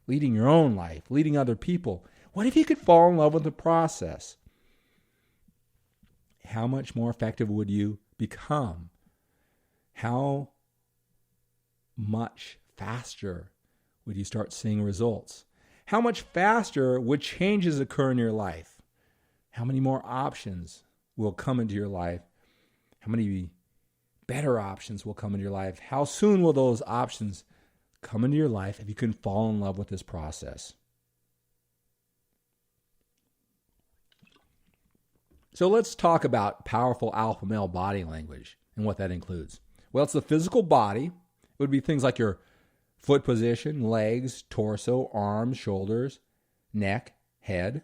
leading your own life, leading other people? What if you could fall in love with the process? How much more effective would you become? How much faster would you start seeing results? How much faster would changes occur in your life? How many more options will come into your life? How many better options will come into your life? How soon will those options come into your life if you can fall in love with this process? So let's talk about powerful alpha male body language and what that includes. Well, it's the physical body. It would be things like your foot position, legs, torso, arms, shoulders, neck, head.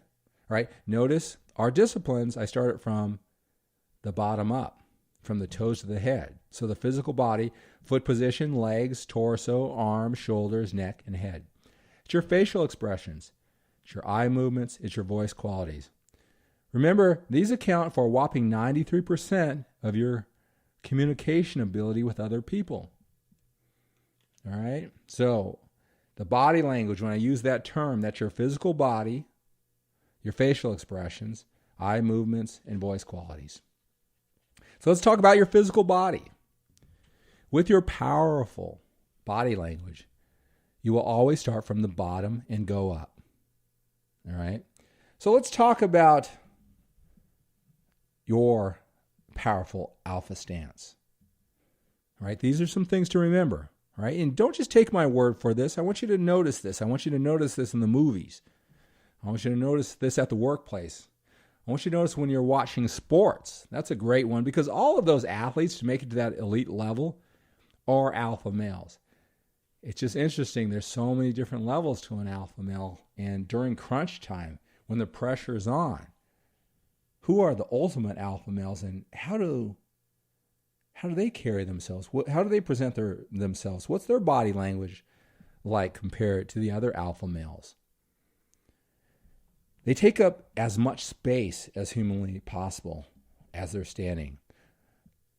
Right? Notice our disciplines, I started from the bottom up, from the toes to the head. So the physical body, foot position, legs, torso, arms, shoulders, neck, and head. It's your facial expressions. It's your eye movements. It's your voice qualities. Remember, these account for a whopping 93% of your communication ability with other people. All right? So the body language, when I use that term, that's your physical body, your facial expressions, eye movements, and voice qualities. So let's talk about your physical body. With your powerful body language, you will always start from the bottom and go up. All right? So let's talk about your powerful alpha stance. All right? These are some things to remember. All right? And don't just take my word for this. I want you to notice this. I want you to notice this in the movies. I want you to notice this at the workplace. I want you to notice when you're watching sports. That's a great one because all of those athletes to make it to that elite level are alpha males. It's just interesting. There's so many different levels to an alpha male. And during crunch time, when the pressure's on, who are the ultimate alpha males and how do they carry themselves? How do they present themselves? What's their body language like compared to the other alpha males? They take up as much space as humanly possible as they're standing.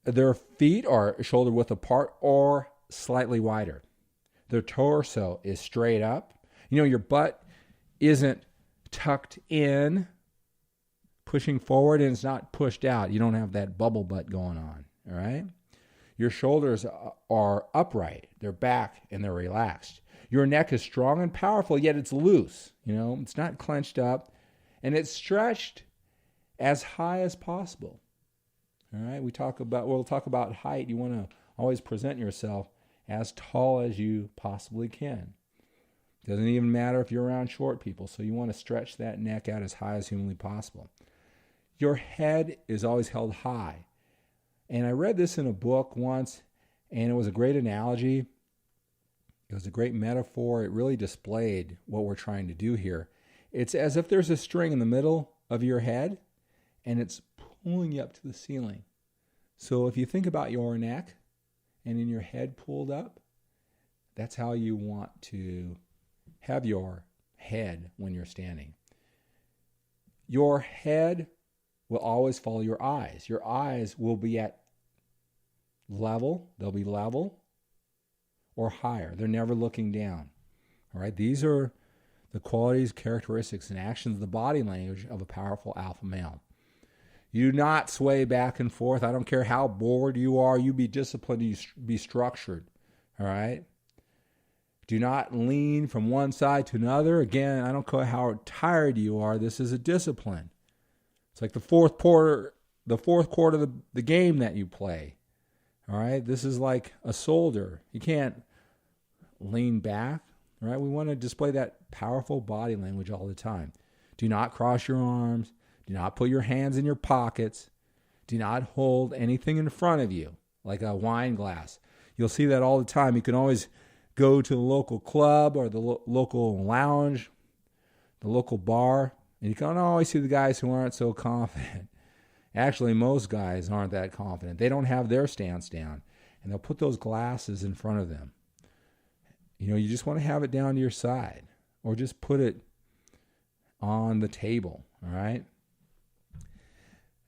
Their feet are shoulder width apart or slightly wider. Their torso is straight up. You know, your butt isn't tucked in, pushing forward, and it's not pushed out. You don't have that bubble butt going on, all right? Your shoulders are upright. They're back and they're relaxed. Your neck is strong and powerful, yet it's loose. It's not clenched up, and it's stretched as high as possible. All right, we'll talk about height. You want to always present yourself as tall as you possibly can. Doesn't even matter if you're around short people, so you want to stretch that neck out as high as humanly possible. Your head is always held high. And I read this in a book once, and it was a great analogy. It was a great metaphor. It really displayed what we're trying to do here. It's as if there's a string in the middle of your head, and it's pulling you up to the ceiling. So if you think about your neck and in your head pulled up, that's how you want to have your head when you're standing. Your head will always follow your eyes. Your eyes will be at level. They'll be level or higher. They're never looking down. All right. These are the qualities, characteristics, and actions of the body language of a powerful alpha male. You do not sway back and forth. I don't care how bored you are. You be disciplined. You be structured. All right. Do not lean from one side to another. Again, I don't care how tired you are. This is a discipline. It's like the fourth quarter of the game that you play. All right. This is like a soldier. You can't lean back. All right. We want to display that powerful body language all the time. Do not cross your arms. Do not put your hands in your pockets. Do not hold anything in front of you, like a wine glass. You'll see that all the time. You can always go to the local club or the local lounge, the local bar, and you can always see the guys who aren't so confident. Actually, most guys aren't that confident. They don't have their stance down, and they'll put those glasses in front of them. You just want to have it down to your side, or just put it on the table, all right?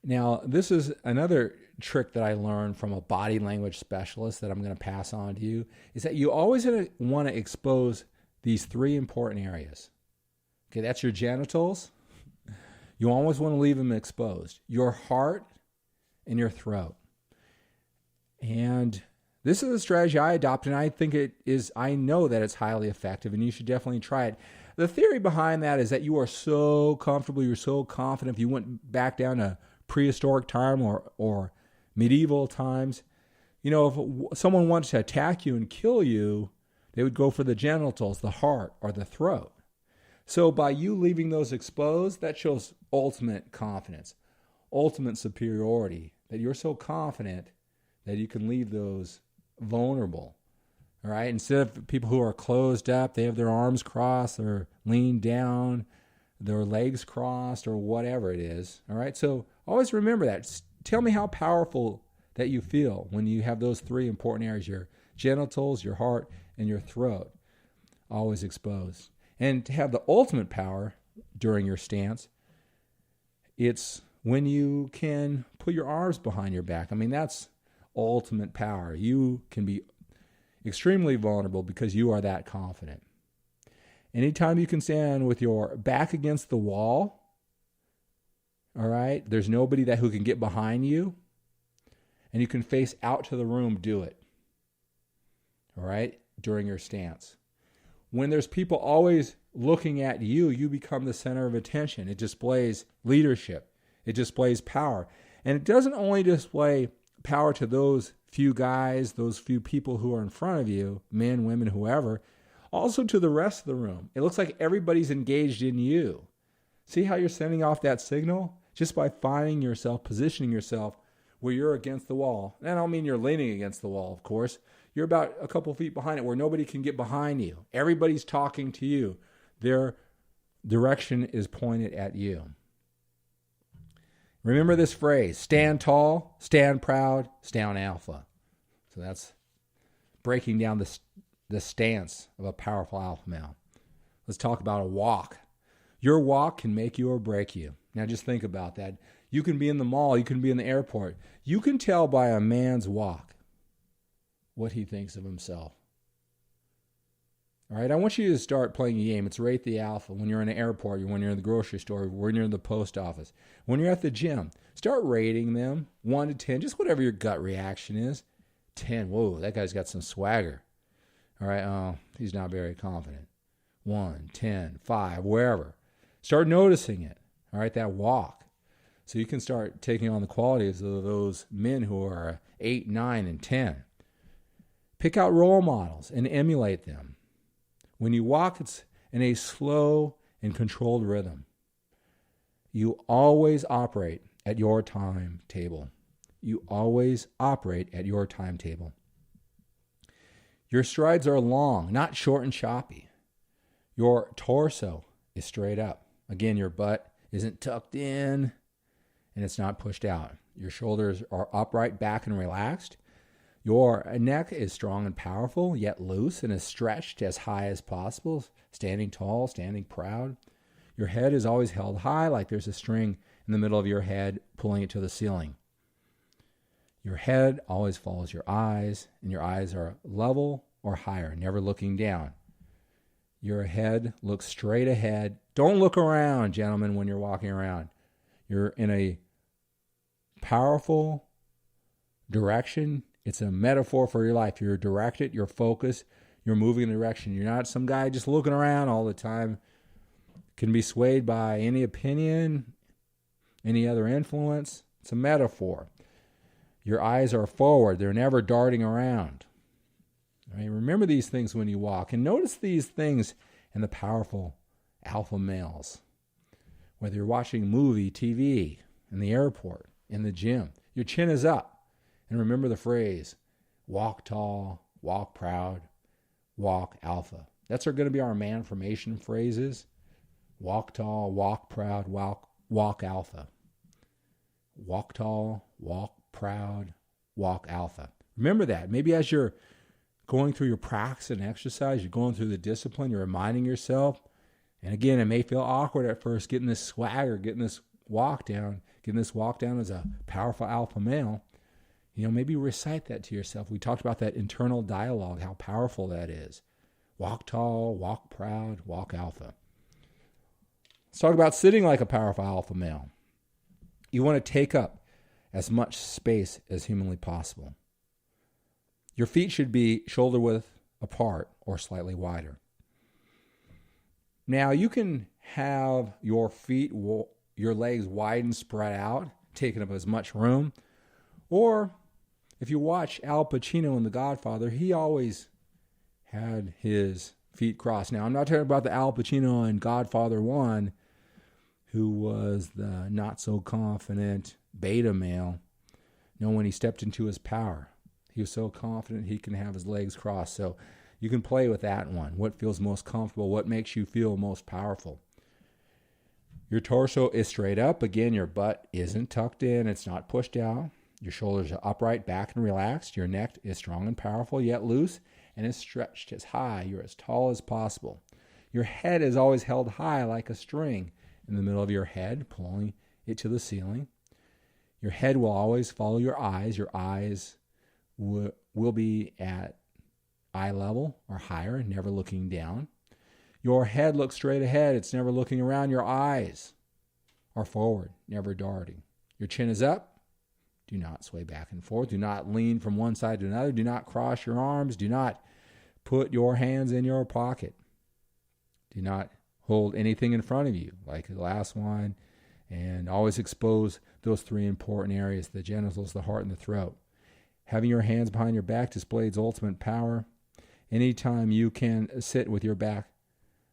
Now, this is another trick that I learned from a body language specialist that I'm going to pass on to you, is that you always want to expose these three important areas. Okay, that's your genitals. You always want to leave them exposed. Your heart and your throat. And this is a strategy I adopt, and I know that it's highly effective, and you should definitely try it. The theory behind that is that you are so comfortable, you're so confident. If you went back down to prehistoric time or medieval times, if someone wanted to attack you and kill you, they would go for the genitals, the heart, or the throat. So by you leaving those exposed, that shows ultimate confidence, ultimate superiority, that you're so confident that you can leave those vulnerable. All right? Instead of people who are closed up, they have their arms crossed, they're leaned down, their legs crossed, or whatever it is. All right? So always remember that. Tell me how powerful that you feel when you have those three important areas, your genitals, your heart, and your throat, always exposed. And to have the ultimate power during your stance, it's when you can put your arms behind your back. I mean, that's ultimate power. You can be extremely vulnerable because you are that confident. Anytime you can stand with your back against the wall, all right, there's nobody who can get behind you, and you can face out to the room, do it. All right, during your stance. When there's people always looking at you, you become the center of attention. It displays leadership. It displays power. And it doesn't only display power to those few guys, those few people who are in front of you, men, women, whoever, also to the rest of the room. It looks like everybody's engaged in you. See how you're sending off that signal? Just by finding yourself, positioning yourself where you're against the wall. And I don't mean you're leaning against the wall, of course. You're about a couple feet behind it where nobody can get behind you. Everybody's talking to you. Their direction is pointed at you. Remember this phrase: stand tall, stand proud, stand alpha. So that's breaking down the stance of a powerful alpha male. Let's talk about a walk. Your walk can make you or break you. Now just think about that. You can be in the mall, you can be in the airport. You can tell by a man's walk what he thinks of himself. All right, I want you to start playing a game. It's Rate the Alpha. When you're in an airport, when you're in the grocery store, when you're in the post office, when you're at the gym, start rating them 1 to 10, just whatever your gut reaction is. 10, whoa, that guy's got some swagger. All right, he's not very confident. 1, 10, 5, wherever. Start noticing it. All right, that walk. So you can start taking on the qualities of those men who are 8, 9, and 10. Pick out role models and emulate them. When you walk, it's in a slow and controlled rhythm. You always operate at your timetable. You always operate at your timetable. Your strides are long, not short and choppy. Your torso is straight up. Again, your butt isn't tucked in and it's not pushed out. Your shoulders are upright, back, and relaxed. Your neck is strong and powerful, yet loose and is stretched as high as possible, standing tall, standing proud. Your head is always held high, like there's a string in the middle of your head pulling it to the ceiling. Your head always follows your eyes, and your eyes are level or higher, never looking down. Your head looks straight ahead. Don't look around, gentlemen, when you're walking around. You're in a powerful direction. It's a metaphor for your life. You're directed, you're focused, you're moving in a direction. You're not some guy just looking around all the time. Can be swayed by any opinion, any other influence. It's a metaphor. Your eyes are forward. They're never darting around. All right? Remember these things when you walk. And notice these things in the powerful alpha males. Whether you're watching a movie, TV, in the airport, in the gym, your chin is up. And remember the phrase, walk tall, walk proud, walk alpha. That's going to be our MANformation phrases. Walk tall, walk proud, walk alpha. Walk tall, walk proud, walk alpha. Remember that. Maybe as you're going through your practice and exercise, you're going through the discipline, you're reminding yourself. And again, it may feel awkward at first getting this swagger, getting this walk down as a powerful alpha male. Maybe recite that to yourself. We talked about that internal dialogue, how powerful that is. Walk tall, walk proud, walk alpha. Let's talk about sitting like a powerful alpha male. You want to take up as much space as humanly possible. Your feet should be shoulder width apart or slightly wider. Now, you can have your feet, your legs wide and spread out, taking up as much room, or if you watch Al Pacino in The Godfather, he always had his feet crossed. Now, I'm not talking about the Al Pacino in Godfather 1, who was the not-so-confident beta male. When he stepped into his power, he was so confident he can have his legs crossed. So you can play with that one. What feels most comfortable? What makes you feel most powerful? Your torso is straight up. Again, your butt isn't tucked in. It's not pushed out. Your shoulders are upright, back, and relaxed. Your neck is strong and powerful, yet loose, and is stretched as high. You're as tall as possible. Your head is always held high like a string in the middle of your head, pulling it to the ceiling. Your head will always follow your eyes. Your eyes will be at eye level or higher, never looking down. Your head looks straight ahead. It's never looking around. Your eyes are forward, never darting. Your chin is up. Do not sway back and forth. Do not lean from one side to another. Do not cross your arms. Do not put your hands in your pocket. Do not hold anything in front of you, like the last one. And always expose those 3 important areas, the genitals, the heart, and the throat. Having your hands behind your back displays ultimate power. Anytime you can sit with your back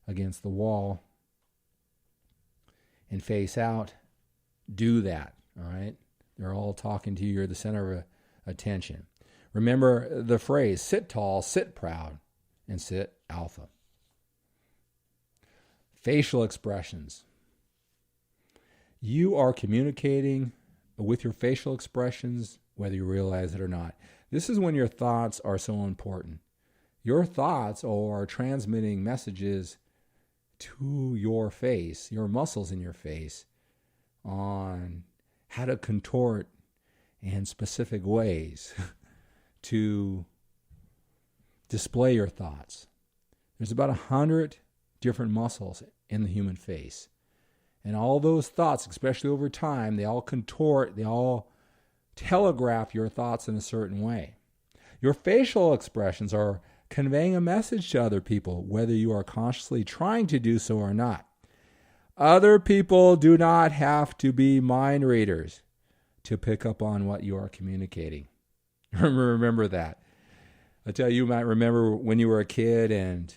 against the wall and face out, do that, all right? They're all talking to you. You're the center of attention. Remember the phrase, sit tall, sit proud, and sit alpha. Facial expressions. You are communicating with your facial expressions, whether you realize it or not. This is when your thoughts are so important. Your thoughts are transmitting messages to your face, your muscles in your face, on how to contort in specific ways to display your thoughts. There's about 100 different muscles in the human face. And all those thoughts, especially over time, they all contort, they all telegraph your thoughts in a certain way. Your facial expressions are conveying a message to other people, whether you are consciously trying to do so or not. Other people do not have to be mind readers to pick up on what you are communicating. Remember that. I tell you, you might remember when you were a kid and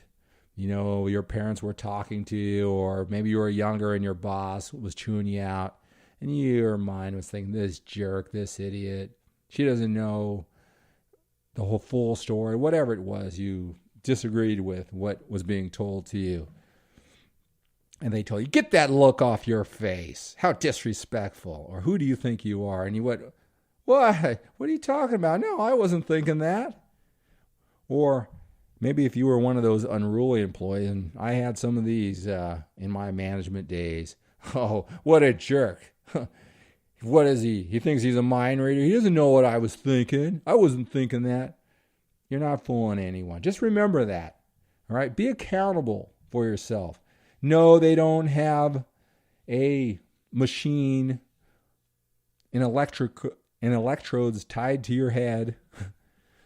your parents were talking to you, or maybe you were younger and your boss was chewing you out, and your mind was thinking, this jerk, this idiot, she doesn't know the whole full story, whatever it was you disagreed with what was being told to you. And they told you, get that look off your face. How disrespectful. Or who do you think you are? And you went, what? What are you talking about? No, I wasn't thinking that. Or maybe if you were one of those unruly employees, and I had some of these in my management days. Oh, what a jerk. What is he? He thinks he's a mind reader. He doesn't know what I was thinking. I wasn't thinking that. You're not fooling anyone. Just remember that. All right? Be accountable for yourself. No, they don't have a machine and electrodes tied to your head.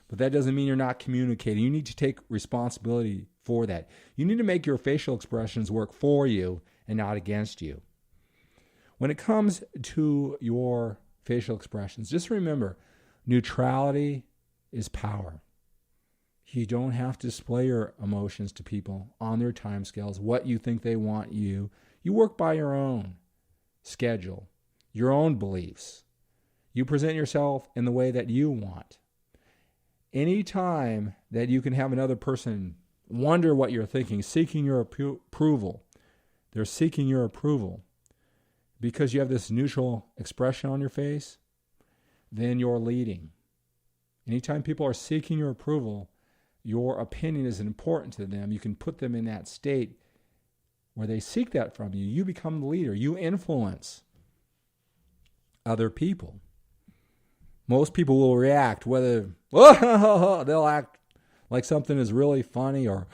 But that doesn't mean you're not communicating. You need to take responsibility for that. You need to make your facial expressions work for you and not against you. When it comes to your facial expressions, just remember, neutrality is power. You don't have to display your emotions to people on their time scales, what you think they want you. You work by your own schedule, your own beliefs. You present yourself in the way that you want. Any time that you can have another person wonder what you're thinking, seeking your approval, they're seeking your approval because you have this neutral expression on your face, then you're leading. Anytime people are seeking your approval, your opinion is important to them. You can put them in that state where they seek that from you. You become the leader. You influence other people. Most people will react whether they'll act like something is really funny or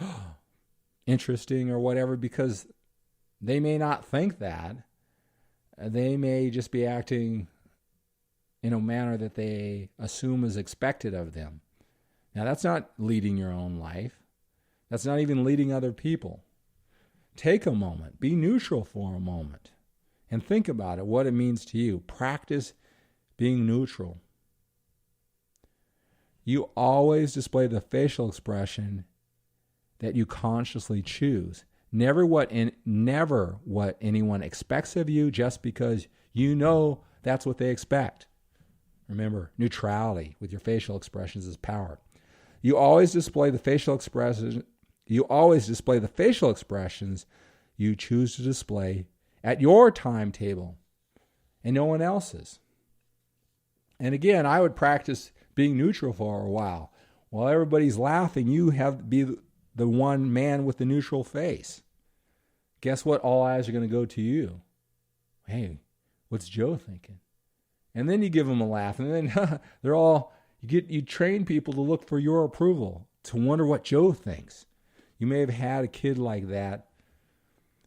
interesting or whatever, because they may not think that. They may just be acting in a manner that they assume is expected of them. Now, that's not leading your own life. That's not even leading other people. Take a moment. Be neutral for a moment and think about it, what it means to you. Practice being neutral. You always display the facial expression that you consciously choose. Never what anyone expects of you just because you know that's what they expect. Remember, neutrality with your facial expressions is power. You always display the facial expressions. You choose to display at your timetable and no one else's. And again, I would practice being neutral for a while. While everybody's laughing, you have to be the one man with the neutral face. Guess what? All eyes are going to go to you. Hey, what's Joe thinking? And then you give them a laugh, and then you train people to look for your approval, to wonder what Joe thinks. You may have had a kid like that,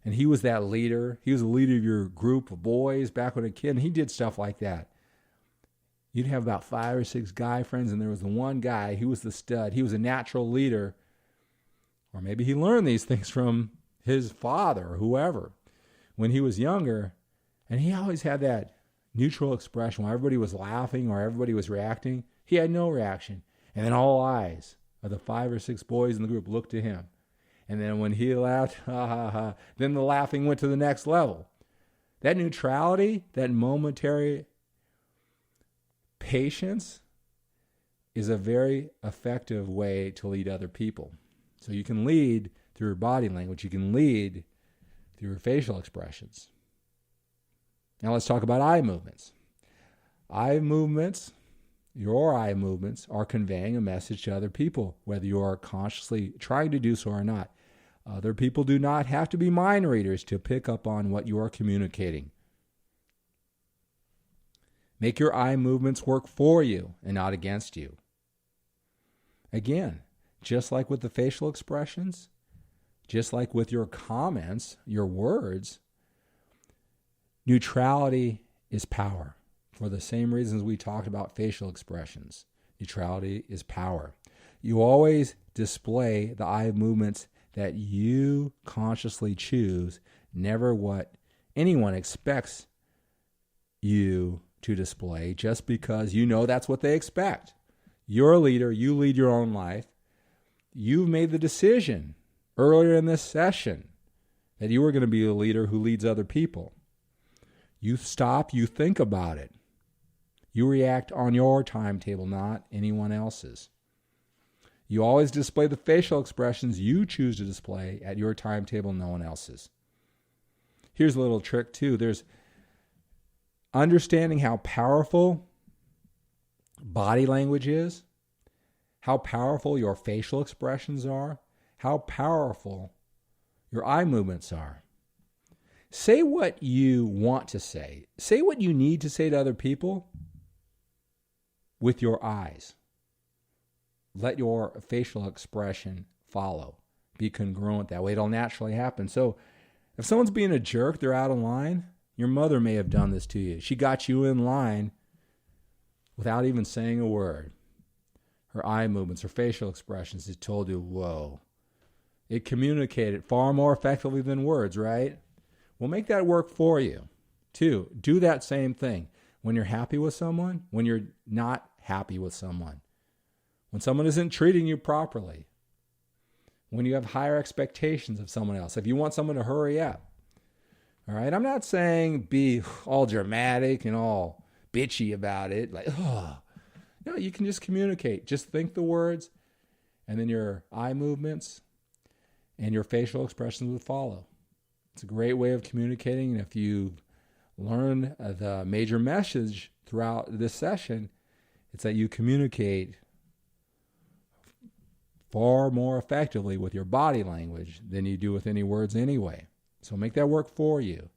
and he was that leader. He was the leader of your group of boys back when a kid, and he did stuff like that. You'd have about 5 or 6 guy friends, and there was the one guy, he was the stud. He was a natural leader. Or maybe he learned these things from his father or whoever when he was younger. And he always had that neutral expression. When everybody was laughing or everybody was reacting, he had no reaction. And then all eyes of the 5 or 6 boys in the group looked to him. And then when he laughed, then the laughing went to the next level. That neutrality, that momentary patience is a very effective way to lead other people. So you can lead through your body language. You can lead through your facial expressions. Now let's talk about eye movements. Your eye movements are conveying a message to other people, whether you are consciously trying to do so or not. Other people do not have to be mind readers to pick up on what you are communicating. Make your eye movements work for you and not against you. Again, just like with the facial expressions, just like with your comments, your words, neutrality is power. For the same reasons we talked about facial expressions, neutrality is power. You always display the eye movements that you consciously choose, never what anyone expects you to display just because you know that's what they expect. You're a leader. You lead your own life. You've made the decision earlier in this session that you were going to be a leader who leads other people. You stop, you think about it. You react on your timetable, not anyone else's. You always display the facial expressions you choose to display at your timetable, no one else's. Here's a little trick too. There's understanding how powerful body language is, how powerful your facial expressions are, how powerful your eye movements are. Say what you want to say. Say what you need to say to other people with your eyes. Let your facial expression follow. Be congruent. That way it'll naturally happen. So if someone's being a jerk, they're out of line. Your mother may have done this to you. She got you in line without even saying a word. Her eye movements, her facial expressions, it told you, whoa. It communicated far more effectively than words, right? Well, make that work for you. Two, do that same thing. When you're happy with someone, when you're not happy with someone, when someone isn't treating you properly, when you have higher expectations of someone else, if you want someone to hurry up. All right, I'm not saying be all dramatic and all bitchy about it. Like, oh. No, you can just communicate. Just think the words, and then your eye movements and your facial expressions will follow. It's a great way of communicating. And if you learn the major message throughout this session, it's that you communicate far more effectively with your body language than you do with any words anyway. So make that work for you.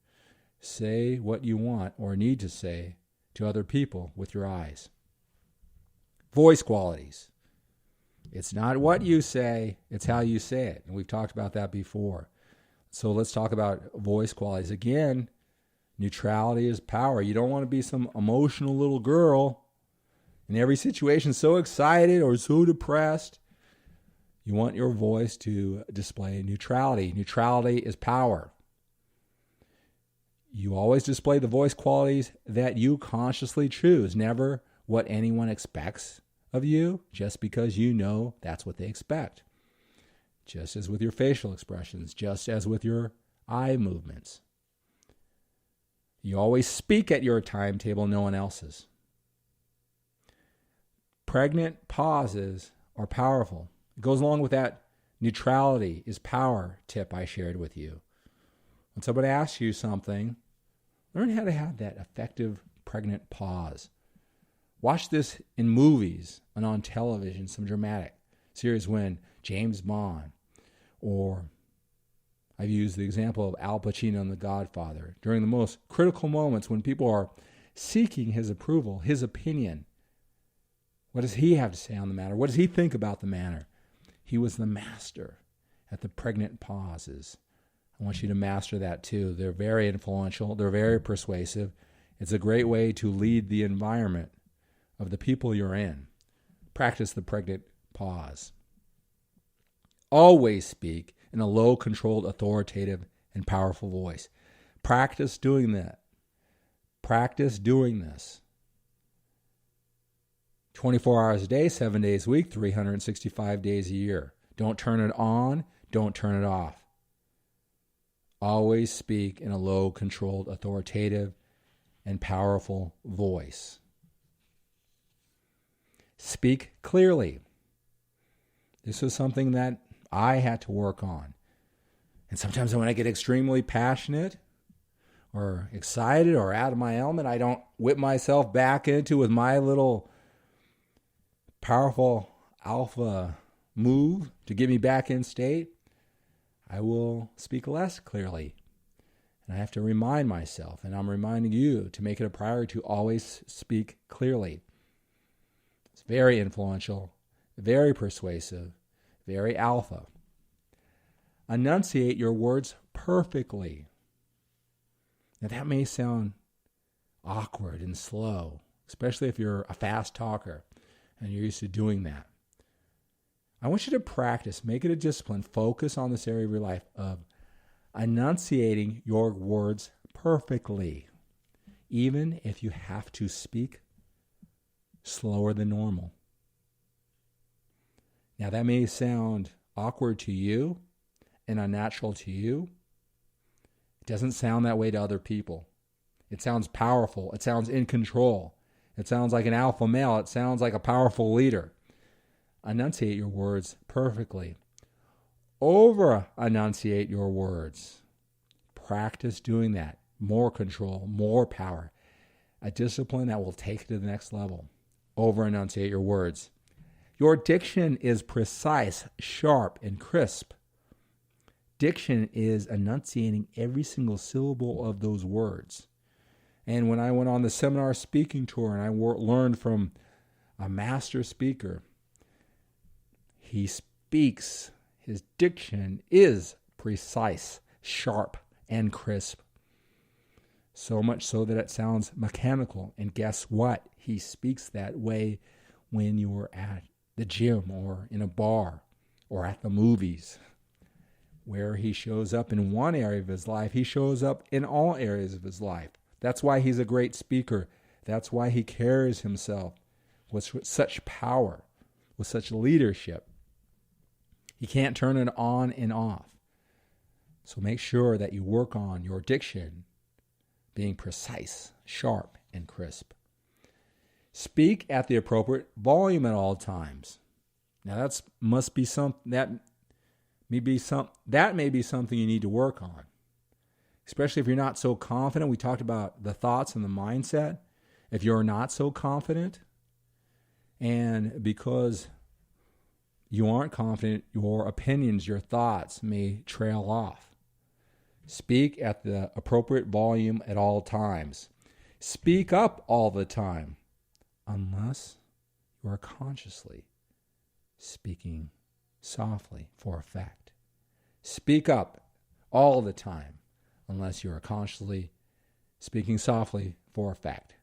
Say what you want or need to say to other people with your eyes. Voice qualities. It's not what you say, it's how you say it. And we've talked about that before. So let's talk about voice qualities. Again, neutrality is power. You don't want to be some emotional little girl in every situation, so excited or so depressed. You want your voice to display neutrality. Neutrality is power. You always display the voice qualities that you consciously choose, never what anyone expects of you, just because you know that's what they expect. Just as with your facial expressions, just as with your eye movements. You always speak at your timetable, no one else's. Pregnant pauses are powerful. It goes along with that neutrality is power tip I shared with you. When someone asks you something, learn how to have that effective pregnant pause. Watch this in movies and on television, some dramatic series when James Bond, or I've used the example of 𝗳𝗄𝗯 in The Godfather, during the most critical moments when people are seeking his approval, his opinion. What does he have to say on the matter? What does he think about the matter? He was the master at the pregnant pauses. I want you to master that too. They're very influential. They're very persuasive. It's a great way to lead the environment of the people you're in. Practice the pregnant pause. Always speak in a low, controlled, authoritative, and powerful voice. Practice doing that. Practice doing this. 24 hours a day, 7 days a week, 365 days a year. Don't turn it on. Don't turn it off. Always speak in a low, controlled, authoritative, and powerful voice. Speak clearly. This is something that I had to work on. And sometimes when I get extremely passionate or excited or out of my element, I don't whip myself back into with my little powerful alpha move to get me back in state. I will speak less clearly. And I have to remind myself, and I'm reminding you to make it a priority to always speak clearly. It's very influential, very persuasive, very alpha. enunciate your words perfectly. Now that may sound awkward and slow, especially if you're a fast talker and you're used to doing that. I want you to practice, make it a discipline, focus on this area of your life of enunciating your words perfectly, even if you have to speak slower than normal. Now that may sound awkward to you and unnatural to you. It doesn't sound that way to other people. It sounds powerful. It sounds in control. It sounds like an alpha male. It sounds like a powerful leader. Enunciate your words perfectly. Over-enunciate your words. Practice doing that. More control, more power. A discipline that will take it to the next level. Over-enunciate your words. Your diction is precise, sharp, and crisp. Diction is enunciating every single syllable of those words. And when I went on the seminar speaking tour and I learned from a master speaker, he speaks, his diction is precise, sharp, and crisp. So much so that it sounds mechanical. And guess what? He speaks that way when you're at the gym or in a bar or at the movies. Where he shows up in one area of his life, he shows up in all areas of his life. That's why he's a great speaker. That's why he carries himself with such power, with such leadership. He can't turn it on and off. So make sure that you work on your diction being precise, sharp, and crisp. Speak at the appropriate volume at all times. Now that may be something you need to work on. Especially if you're not so confident. We talked about the thoughts and the mindset. If you're not so confident, and because you aren't confident, your opinions, your thoughts may trail off. Speak at the appropriate volume at all times. Speak up all the time, unless you are consciously speaking softly for effect. Speak up all the time, unless you are consciously speaking softly for effect.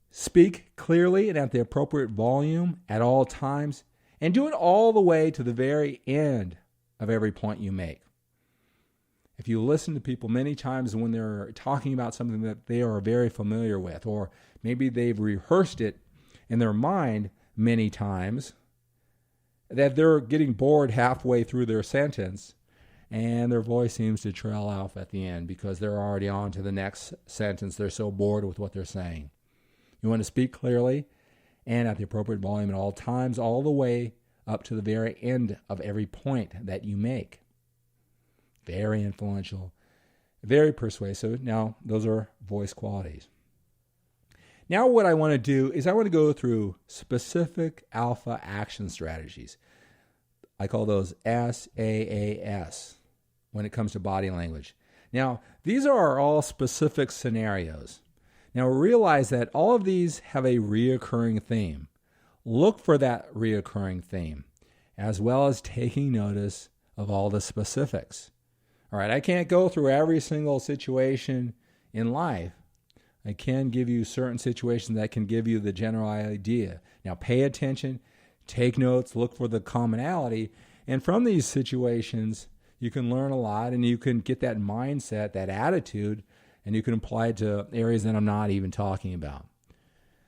Speak clearly and at the appropriate volume at all times, and do it all the way to the very end of every point you make. If you listen to people many times when they're talking about something that they are very familiar with, or maybe they've rehearsed it in their mind many times, that they're getting bored halfway through their sentence, and their voice seems to trail off at the end because they're already on to the next sentence. They're so bored with what they're saying. You want to speak clearly and at the appropriate volume at all times, all the way up to the very end of every point that you make. Very influential, very persuasive. Now, those are voice qualities. Now what I want to do is I want to go through specific alpha action strategies. I call those SAAS when it comes to body language. Now, these are all specific scenarios. Now, realize that all of these have a reoccurring theme. Look for that reoccurring theme, as well as taking notice of all the specifics. All right, I can't go through every single situation in life. I can give you certain situations that can give you the general idea. Now, pay attention, take notes, look for the commonality, and from these situations, you can learn a lot, and you can get that mindset, that attitude, and you can apply it to areas that I'm not even talking about.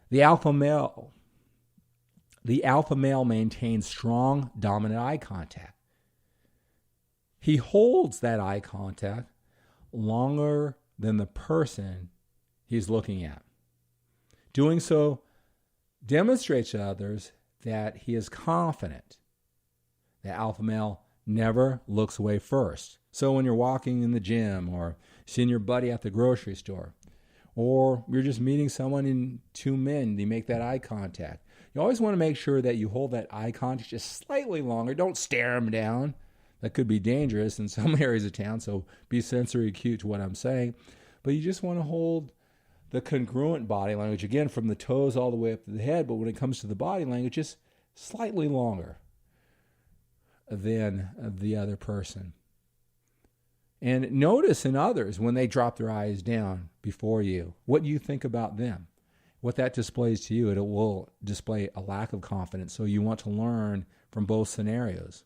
The alpha male maintains strong, dominant eye contact. He holds that eye contact longer than the person he's looking at. Doing so demonstrates to others that he is confident. The alpha male never looks away first. So when you're walking in the gym or seeing your buddy at the grocery store, or you're just meeting someone in two men, you make that eye contact. You always want to make sure that you hold that eye contact just slightly longer. Don't stare them down. That could be dangerous in some areas of town, so be sensory acute to what I'm saying. But you just want to hold the congruent body language, again, from the toes all the way up to the head, but when it comes to the body language, just slightly longer than the other person. And notice in others when they drop their eyes down before you, what you think about them. What that displays to you, it will display a lack of confidence. So you want to learn from both scenarios.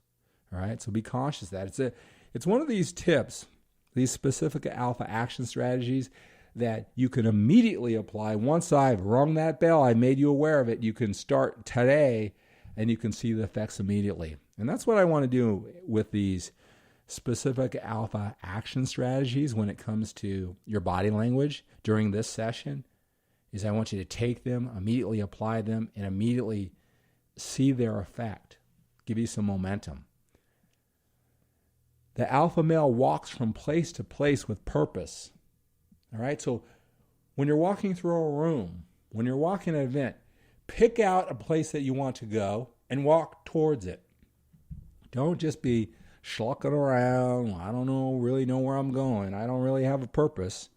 All right, so be conscious of that. It's one of these tips, these specific alpha action strategies that you can immediately apply. Once I've rung that bell, I made you aware of it, you can start today and you can see the effects immediately. And that's what I want to do with these specific alpha action strategies when it comes to your body language during this session, is I want you to take them, immediately apply them, and immediately see their effect, give you some momentum. The alpha male walks from place to place with purpose. All right, so when you're walking through a room, when you're walking an event, pick out a place that you want to go and walk towards it. Don't just be schlucking around. I don't really know where I'm going. I don't really have a purpose.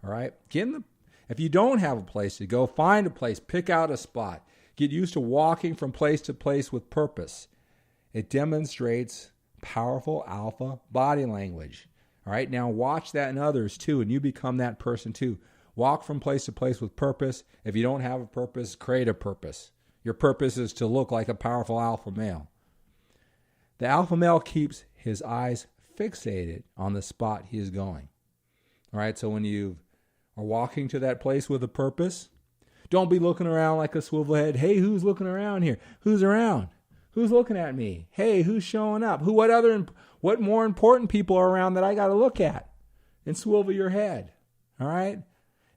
All right, if you don't have a place to go, find a place, pick out a spot. Get used to walking from place to place with purpose. It demonstrates powerful alpha body language. All right, now watch that in others too, and you become that person too. Walk from place to place with purpose. If you don't have a purpose, create a purpose. Your purpose is to look like a powerful alpha male. The alpha male keeps his eyes fixated on the spot he is going. All right, so when you are walking to that place with a purpose, don't be looking around like a swivel head. Hey, who's looking around here? Who's around? Who's looking at me? Hey, who's showing up? What more important people are around that I got to look at? And swivel your head. All right?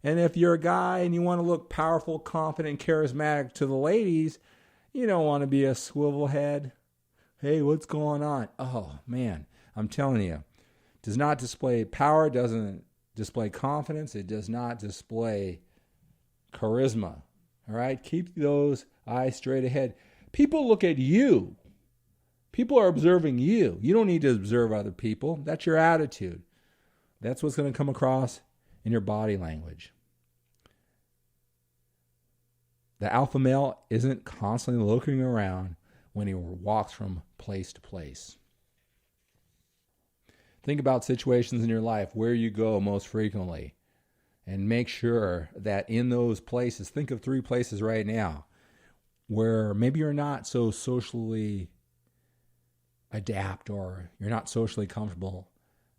And if you're a guy and you want to look powerful, confident, charismatic to the ladies, you don't want to be a swivel head. Hey, what's going on? Oh, man, I'm telling you, does not display power, doesn't display confidence, it does not display charisma. All right? Keep those eyes straight ahead. People look at you. People are observing you. You don't need to observe other people. That's your attitude. That's what's going to come across in your body language. The alpha male isn't constantly looking around when he walks from place to place. Think about situations in your life where you go most frequently and make sure that in those places, think of 3 places right now where maybe you're not so socially adept or you're not socially comfortable,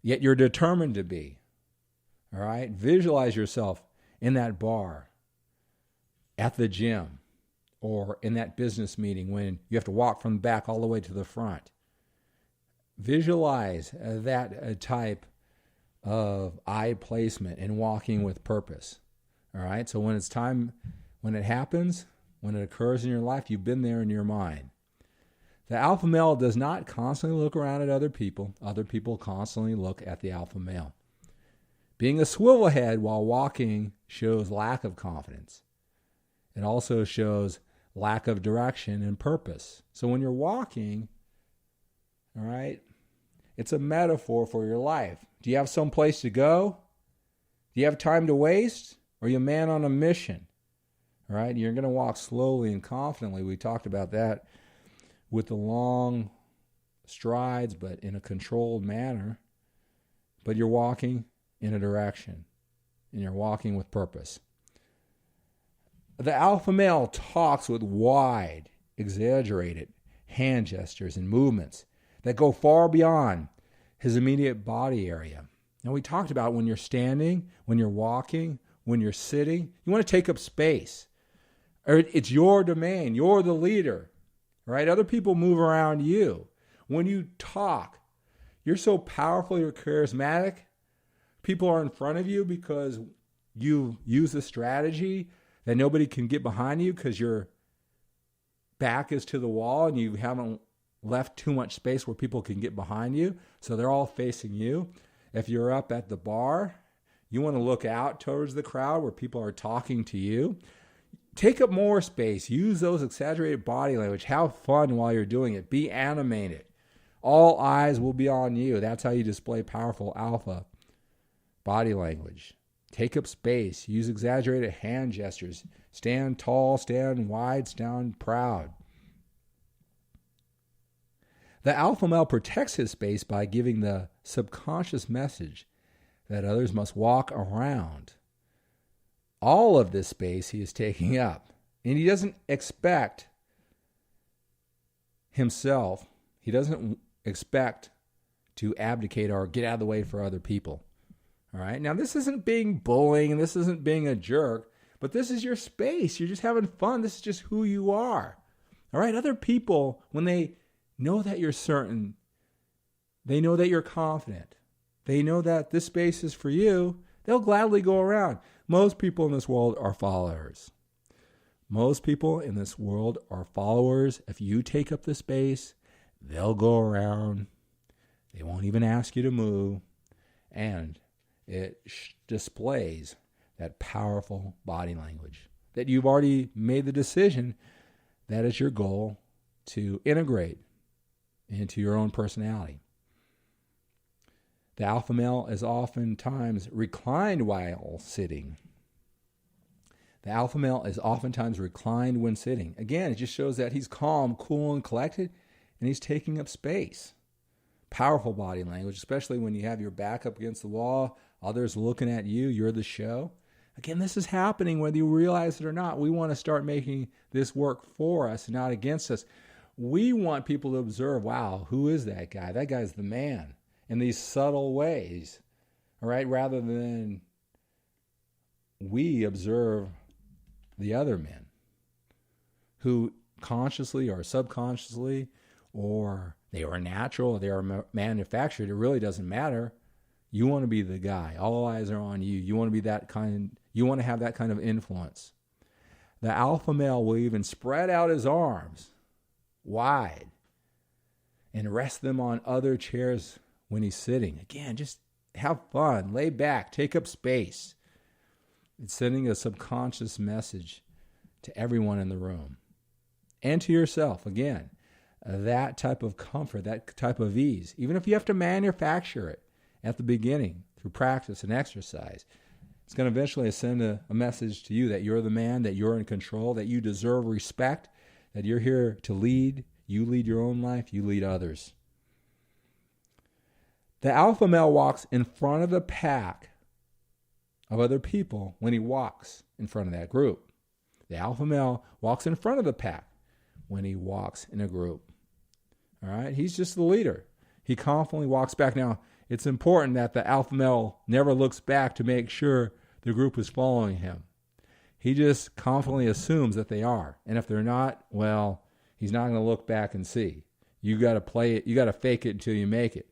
yet you're determined to be. All right? Visualize yourself in that bar, at the gym, or in that business meeting when you have to walk from the back all the way to the front. Visualize that type of eye placement and walking with purpose. All right? So when it's time, when it happens, when it occurs in your life, you've been there in your mind. The alpha male does not constantly look around at other people. Other people constantly look at the alpha male. Being a swivel head while walking shows lack of confidence. It also shows lack of direction and purpose. So when you're walking, all right, it's a metaphor for your life. Do you have some place to go? Do you have time to waste? Or are you a man on a mission? All right, you're going to walk slowly and confidently. We talked about that with the long strides, but in a controlled manner. But you're walking in a direction, and you're walking with purpose. The alpha male talks with wide, exaggerated hand gestures and movements that go far beyond his immediate body area. Now, we talked about when you're standing, when you're walking, when you're sitting, you want to take up space. Or it's your domain. You're the leader, right? Other people move around you. When you talk, you're so powerful, you're charismatic. People are in front of you because you use a strategy that nobody can get behind you because your back is to the wall and you haven't left too much space where people can get behind you. So they're all facing you. If you're up at the bar, you want to look out towards the crowd where people are talking to you. Take up more space. Use those exaggerated body language. Have fun while you're doing it. Be animated. All eyes will be on you. That's how you display powerful alpha body language. Take up space. Use exaggerated hand gestures. Stand tall, stand wide, stand proud. The alpha male protects his space by giving the subconscious message that others must walk around all of this space he is taking up. And he doesn't expect himself, he doesn't expect to abdicate or get out of the way for other people. All right? Now, this isn't being bullying, and this isn't being a jerk, but this is your space. You're just having fun. This is just who you are. All right? Other people, when they know that you're certain, they know that you're confident, they know that this space is for you, they'll gladly go around. Most people in this world are followers. Most people in this world are followers. If you take up the space, they'll go around. They won't even ask you to move. And it displays that powerful body language that you've already made the decision that is your goal to integrate into your own personality. The alpha male is oftentimes reclined while sitting. The alpha male is oftentimes reclined when sitting. Again, it just shows that he's calm, cool, and collected, and he's taking up space. Powerful body language, especially when you have your back up against the wall, others looking at you, you're the show. Again, this is happening whether you realize it or not. We want to start making this work for us, not against us. We want people to observe, wow, who is that guy? That guy's the man. In these subtle ways, all right, rather than we observe the other men who consciously or subconsciously, or they are natural, or they are manufactured, it really doesn't matter. You want to be the guy. All eyes are on you. You want to be that kind, you want to have that kind of influence. The alpha male will even spread out his arms wide and rest them on other chairs when he's sitting. Again, just have fun, lay back, take up space. It's sending a subconscious message to everyone in the room and to yourself. Again, that type of comfort, that type of ease, even if you have to manufacture it at the beginning through practice and exercise, it's going to eventually send a message to you that you're the man, that you're in control, that you deserve respect, that you're here to lead. You lead your own life, you lead others. The alpha male walks in front of the pack of other people when he walks in front of that group. The alpha male walks in front of the pack when he walks in a group. All right? He's just the leader. He confidently walks back. Now, it's important that the alpha male never looks back to make sure the group is following him. He just confidently assumes that they are. And if they're not, well, he's not going to look back and see. You got to play it. You got to fake it until you make it.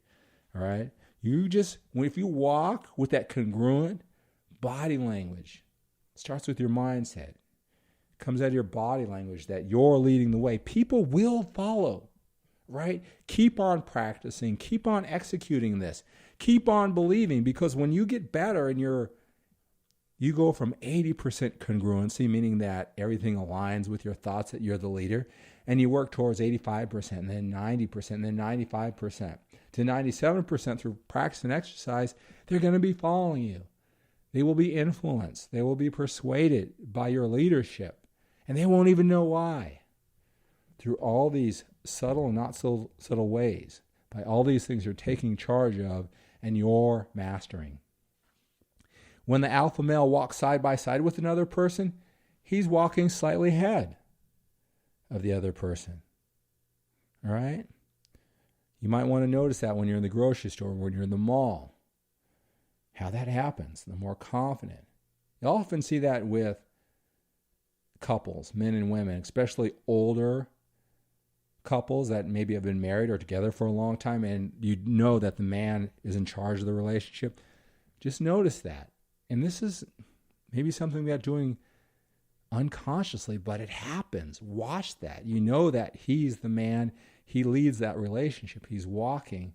All right? If you walk with that congruent body language, it starts with your mindset. It comes out of your body language that you're leading the way. People will follow, right? Keep on practicing. Keep on executing this. Keep on believing, because when you get better and you go from 80% congruency, meaning that everything aligns with your thoughts that you're the leader, and you work towards 85%, and then 90%, and then 95%, to 97% through practice and exercise, they're going to be following you. They will be influenced. They will be persuaded by your leadership, and they won't even know why. Through all these subtle and not so subtle ways, by all these things you're taking charge of and you're mastering. When the alpha male walks side by side with another person, he's walking slightly ahead of the other person. All right? You might want to notice that when you're in the grocery store, when you're in the mall, how that happens, the more confident. You often see that with couples, men and women, especially older couples that maybe have been married or together for a long time, and you know that the man is in charge of the relationship. Just notice that. And this is maybe something they're doing unconsciously, but it happens. Watch that. You know that he's the man. He leads that relationship. He's walking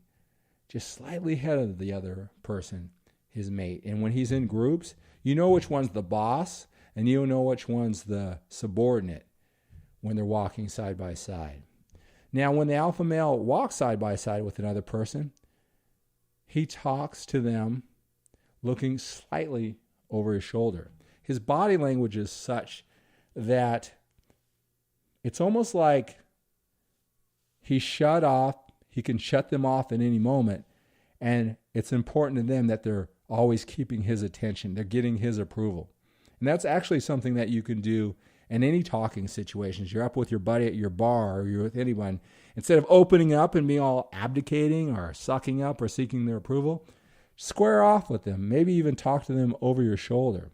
just slightly ahead of the other person, his mate. And when he's in groups, you know which one's the boss and you know which one's the subordinate when they're walking side by side. Now, when the alpha male walks side by side with another person, he talks to them looking slightly over his shoulder. His body language is such that it's almost like he's shut off. He can shut them off at any moment, And it's important to them that they're always keeping his attention. They're getting his approval. And that's actually something that you can do in any talking situations. You're up with your buddy at your bar, or you're with anyone. Instead of opening up and being all abdicating or sucking up or seeking their approval, square off with them. Maybe even talk to them over your shoulder.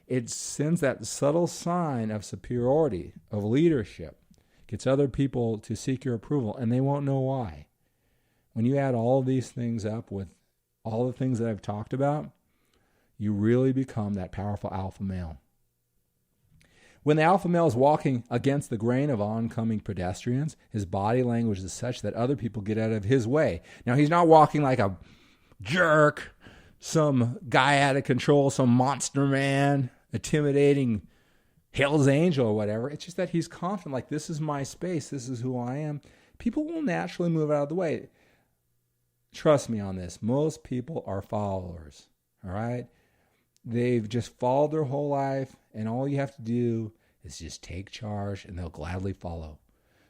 It sends that subtle sign of superiority, of leadership. Gets other people to seek your approval, and they won't know why. When you add all of these things up with all the things that I've talked about, you really become that powerful alpha male. When the alpha male is walking against the grain of oncoming pedestrians, his body language is such that other people get out of his way. Now, he's not walking like a jerk, some guy out of control, some monster man, intimidating Hell's Angel or whatever. It's just that he's confident, like, this is my space, this is who I am. People will naturally move out of the way. Trust me on this. Most people are followers, all right? They've just followed their whole life, and all you have to do is just take charge, and they'll gladly follow.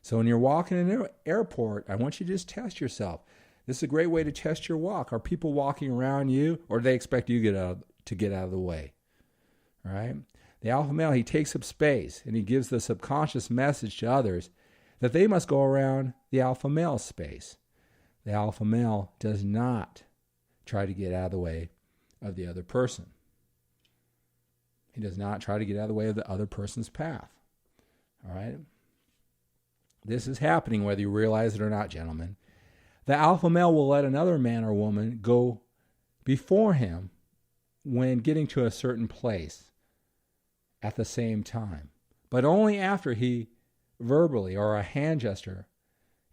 So when you're walking in an airport, I want you to just test yourself. This is a great way to test your walk. Are people walking around you, or do they expect you to get out of the way? All right? The alpha male, he takes up space, and he gives the subconscious message to others that they must go around the alpha male space. The alpha male does not try to get out of the way of the other person. He does not try to get out of the way of the other person's path. All right? This is happening whether you realize it or not, gentlemen. The alpha male will let another man or woman go before him when getting to a certain place at the same time, but only after he verbally or a hand gesture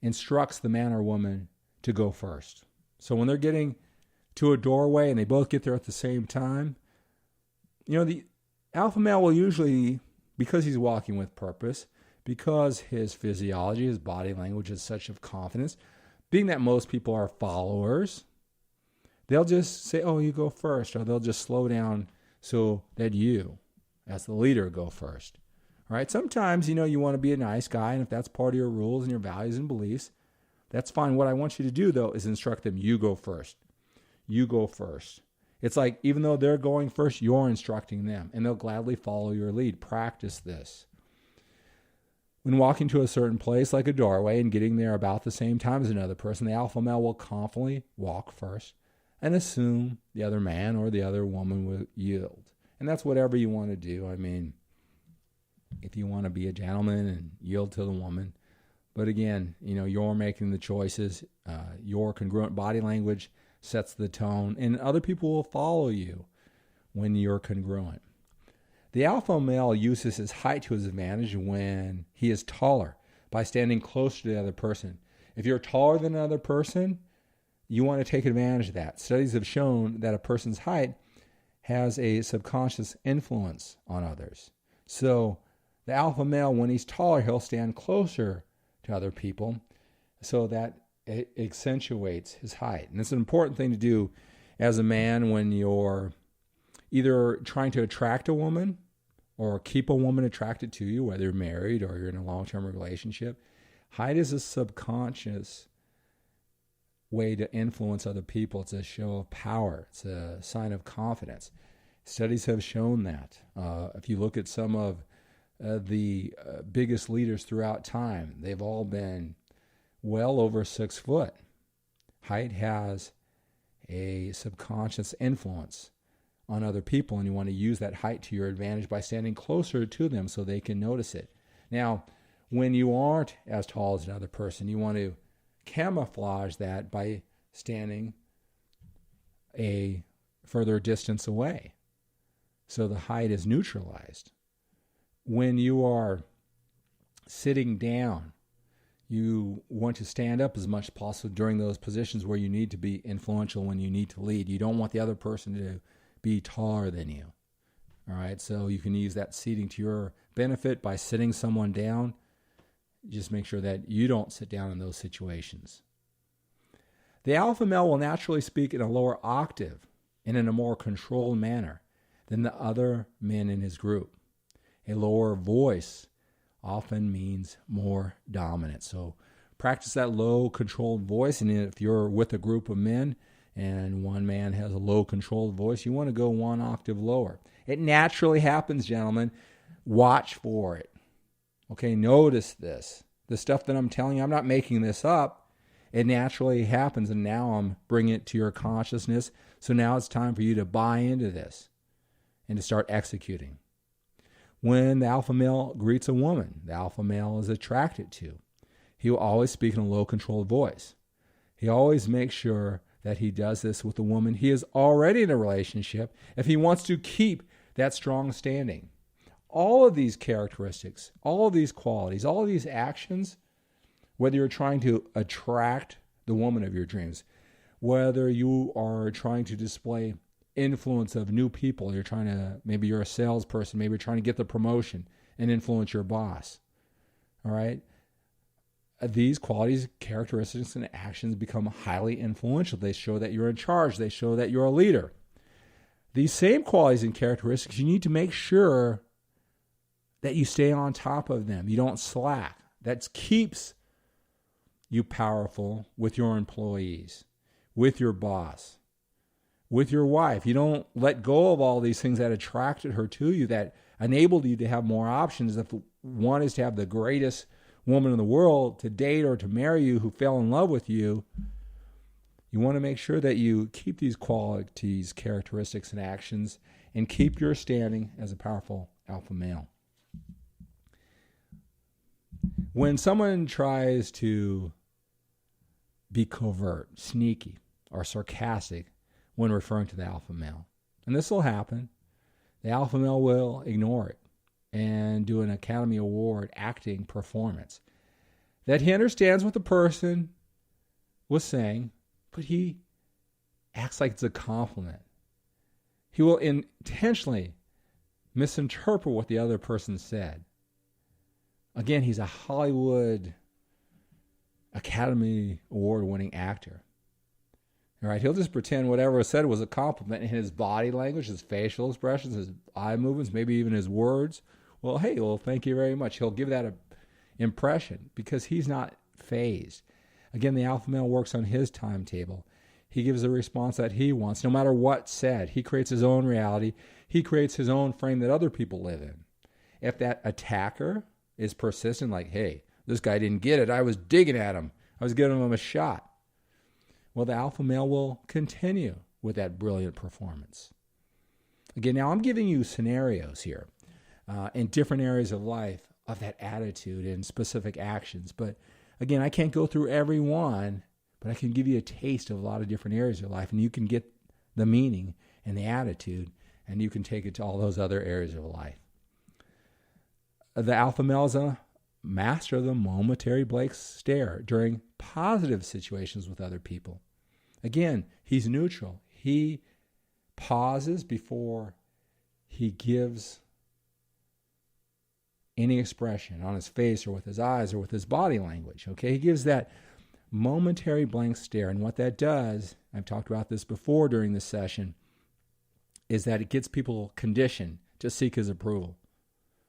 instructs the man or woman to go first. So when they're getting to a doorway and they both get there at the same time, the alpha male will usually, because he's walking with purpose, because his physiology, his body language is such of confidence, being that most people are followers, they'll just say, oh, you go first, or they'll just slow down so that you, as the leader, go first. All right? Sometimes, you want to be a nice guy, and if that's part of your rules and your values and beliefs, that's fine. What I want you to do, though, is instruct them, you go first. You go first. It's like, even though they're going first, you're instructing them, and they'll gladly follow your lead. Practice this. When walking to a certain place, like a doorway, and getting there about the same time as another person, the alpha male will confidently walk first and assume the other man or the other woman will yield. And that's whatever you want to do. I mean, if you want to be a gentleman and yield to the woman. But again, you're making the choices. Your congruent body language sets the tone, and other people will follow you when you're congruent. The alpha male uses his height to his advantage when he is taller by standing closer to the other person. If you're taller than another person, you want to take advantage of that. Studies have shown that a person's height has a subconscious influence on others. So the alpha male, when he's taller, he'll stand closer to other people so that it accentuates his height. And it's an important thing to do as a man when you're either trying to attract a woman or keep a woman attracted to you, whether you're married or you're in a long-term relationship. Height is a subconscious way to influence other people. It's a show of power. It's a sign of confidence. Studies have shown that. If you look at some of the biggest leaders throughout time, they've all been well over 6 foot. Height has a subconscious influence on other people, and you want to use that height to your advantage by standing closer to them so they can notice it. Now, when you aren't as tall as another person, you want to camouflage that by standing a further distance away so the height is neutralized. When you are sitting down, you want to stand up as much as possible during those positions where you need to be influential, when you need to lead. You don't want the other person to be taller than you. All right, so you can use that seating to your benefit by sitting someone down. Just make sure that you don't sit down in those situations. The alpha male will naturally speak in a lower octave and in a more controlled manner than the other men in his group. A lower voice often means more dominant. So practice that low, controlled voice, and if you're with a group of men and one man has a low controlled voice, you want to go one octave lower. It naturally happens, gentlemen. Watch for it. Okay, notice this. The stuff that I'm telling you, I'm not making this up. It naturally happens, and now I'm bringing it to your consciousness. So now it's time for you to buy into this and to start executing. When the alpha male greets a woman, the alpha male is attracted to, he will always speak in a low controlled voice. He always makes sure that he does this with a woman he is already in a relationship if he wants to keep that strong standing. All of these characteristics, all of these qualities, all of these actions, whether you're trying to attract the woman of your dreams, whether you are trying to display influence of new people, maybe you're a salesperson, maybe you're trying to get the promotion and influence your boss. All right? These qualities, characteristics, and actions become highly influential. They show that you're in charge. They show that you're a leader. These same qualities and characteristics, you need to make sure that you stay on top of them. You don't slack. That keeps you powerful with your employees, with your boss, with your wife. You don't let go of all these things that attracted her to you, that enabled you to have more options. If one is to have the greatest woman in the world to date or to marry you who fell in love with you, you want to make sure that you keep these qualities, characteristics, and actions and keep your standing as a powerful alpha male. When someone tries to be covert, sneaky, or sarcastic when referring to the alpha male, and this will happen, the alpha male will ignore it and do an Academy Award acting performance that he understands what the person was saying, but he acts like it's a compliment. He will intentionally misinterpret what the other person said. Again, he's a Hollywood Academy Award-winning actor. All right, he'll just pretend whatever was said was a compliment in his body language, his facial expressions, his eye movements, maybe even his words. Well, thank you very much. He'll give that an impression because he's not phased. Again, the alpha male works on his timetable. He gives the response that he wants, no matter what's said. He creates his own reality. He creates his own frame that other people live in. If that attacker is persistent, like, hey, this guy didn't get it. I was digging at him. I was giving him a shot. Well, the alpha male will continue with that brilliant performance. Again, now I'm giving you scenarios here in different areas of life of that attitude and specific actions. But again, I can't go through every one, but I can give you a taste of a lot of different areas of life, and you can get the meaning and the attitude, and you can take it to all those other areas of life. The alpha male is a master of the momentary blank stare during positive situations with other people. Again, he's neutral. He pauses before he gives any expression on his face or with his eyes or with his body language. Okay, he gives that momentary blank stare, and what that does, I've talked about this before during this session, is that it gets people conditioned to seek his approval.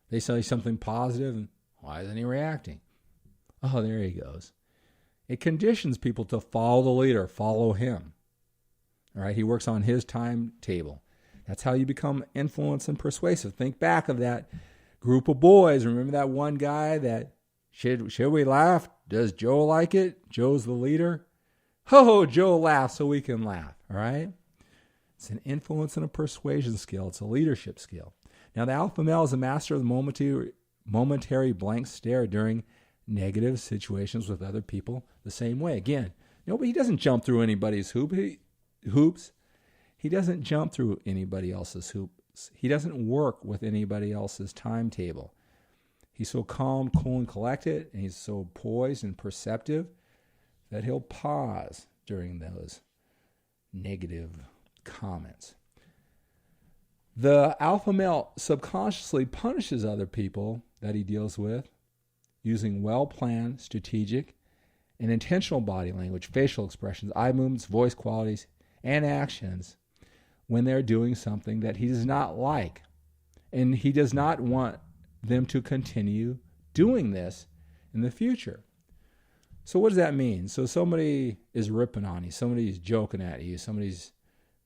They say something positive, and why isn't he reacting? Oh, there he goes. It conditions people to follow the leader, follow him. All right, he works on his timetable. That's how you become influenced and persuasive. Think back of that group of boys. Remember that one guy that, should we laugh? Does Joe like it? Joe's the leader. Oh, Joe laughs so we can laugh. All right? It's an influence and a persuasion skill. It's a leadership skill. Now, the alpha male is a master of the momentary blank stare during negative situations with other people the same way. Again, but he doesn't jump through anybody's hoops. He doesn't jump through anybody else's hoops. He doesn't work with anybody else's timetable. He's so calm, cool, and collected, and he's so poised and perceptive that he'll pause during those negative comments. The alpha male subconsciously punishes other people that he deals with using well-planned, strategic, and intentional body language, facial expressions, eye movements, voice qualities, and actions when they're doing something that he does not like. And he does not want them to continue doing this in the future. So what does that mean? So somebody is ripping on you, somebody's joking at you, somebody's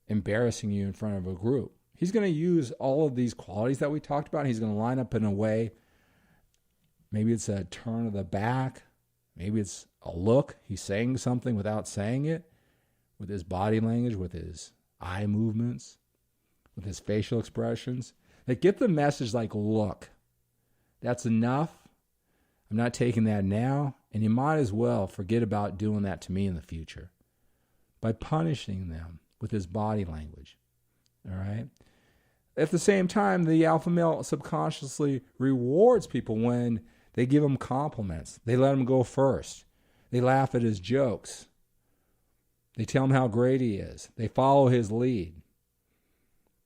embarrassing you in front of a group. He's going to use all of these qualities that we talked about. He's going to line up in a way. Maybe it's a turn of the back. Maybe it's a look. He's saying something without saying it, with his body language, with his eye movements, with his facial expressions. Like, get the message like, look, that's enough. I'm not taking that now. And you might as well forget about doing that to me in the future by punishing them with his body language. All right? At the same time, the alpha male subconsciously rewards people when they give him compliments. They let him go first. They laugh at his jokes. They tell him how great he is. They follow his lead.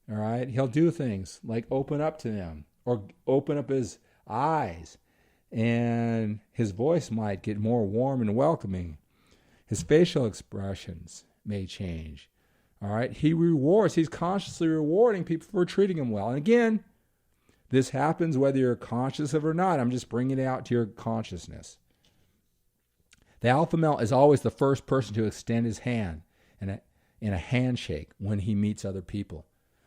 All right? He'll do things like open up to them or open up his eyes, and his voice might get more warm and welcoming. His facial expressions may change. All right? He's consciously rewarding people for treating him well. And again, this happens whether you're conscious of it or not. I'm just bringing it out to your consciousness. The alpha male is always the first person to extend his hand in a handshake when he meets other people.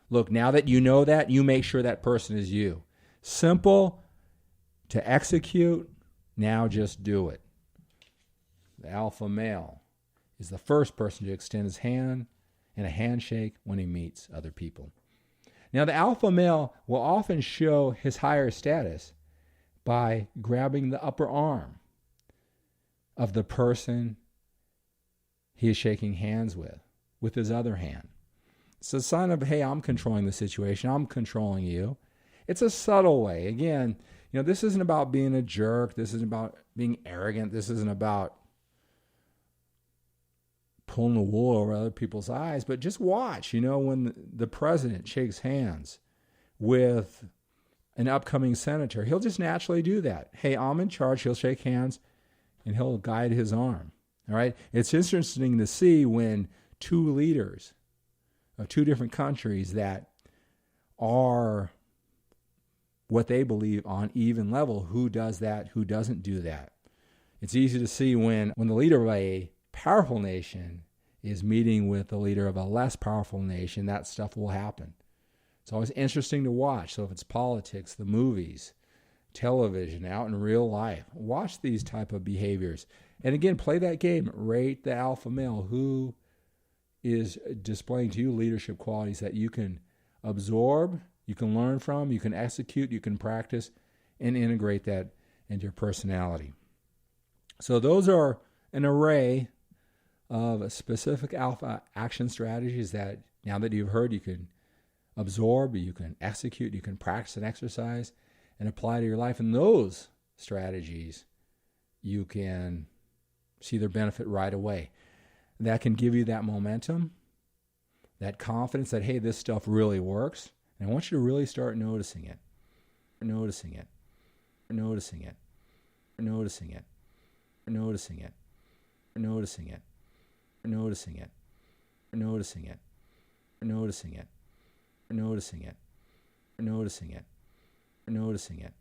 Look, now that you know that, you make sure that person is you. Simple to execute, now just do it. The alpha male is the first person to extend his hand in a handshake when he meets other people. Now, the alpha male will often show his higher status by grabbing the upper arm of the person he is shaking hands with his other hand. It's a sign of, hey, I'm controlling the situation. I'm controlling you. It's a subtle way. Again, this isn't about being a jerk. This isn't about being arrogant. This isn't about pulling the wool over other people's eyes. But just watch, when the president shakes hands with an upcoming senator, he'll just naturally do that. Hey, I'm in charge. He'll shake hands and he'll guide his arm. All right? It's interesting to see when two leaders of two different countries that are what they believe on even level, who does that, who doesn't do that. It's easy to see when the leader of a powerful nation is meeting with the leader of a less powerful nation, that stuff will happen. It's always interesting to watch. So if it's politics, the movies, television, out in real life, watch these type of behaviors. And again, play that game. Rate the alpha male who is displaying to you leadership qualities that you can absorb, you can learn from, you can execute, you can practice, and integrate that into your personality. So those are an array of specific alpha action strategies that, now that you've heard, you can absorb, you can execute, you can practice and exercise and apply to your life. And those strategies, you can see their benefit right away. That can give you that momentum, that confidence that, hey, this stuff really works. And I want you to really start noticing it. Noticing it. Noticing it. Noticing it. Noticing it. Noticing it. Noticing it. Noticing it. Noticing it. Noticing it. Noticing it. Noticing it.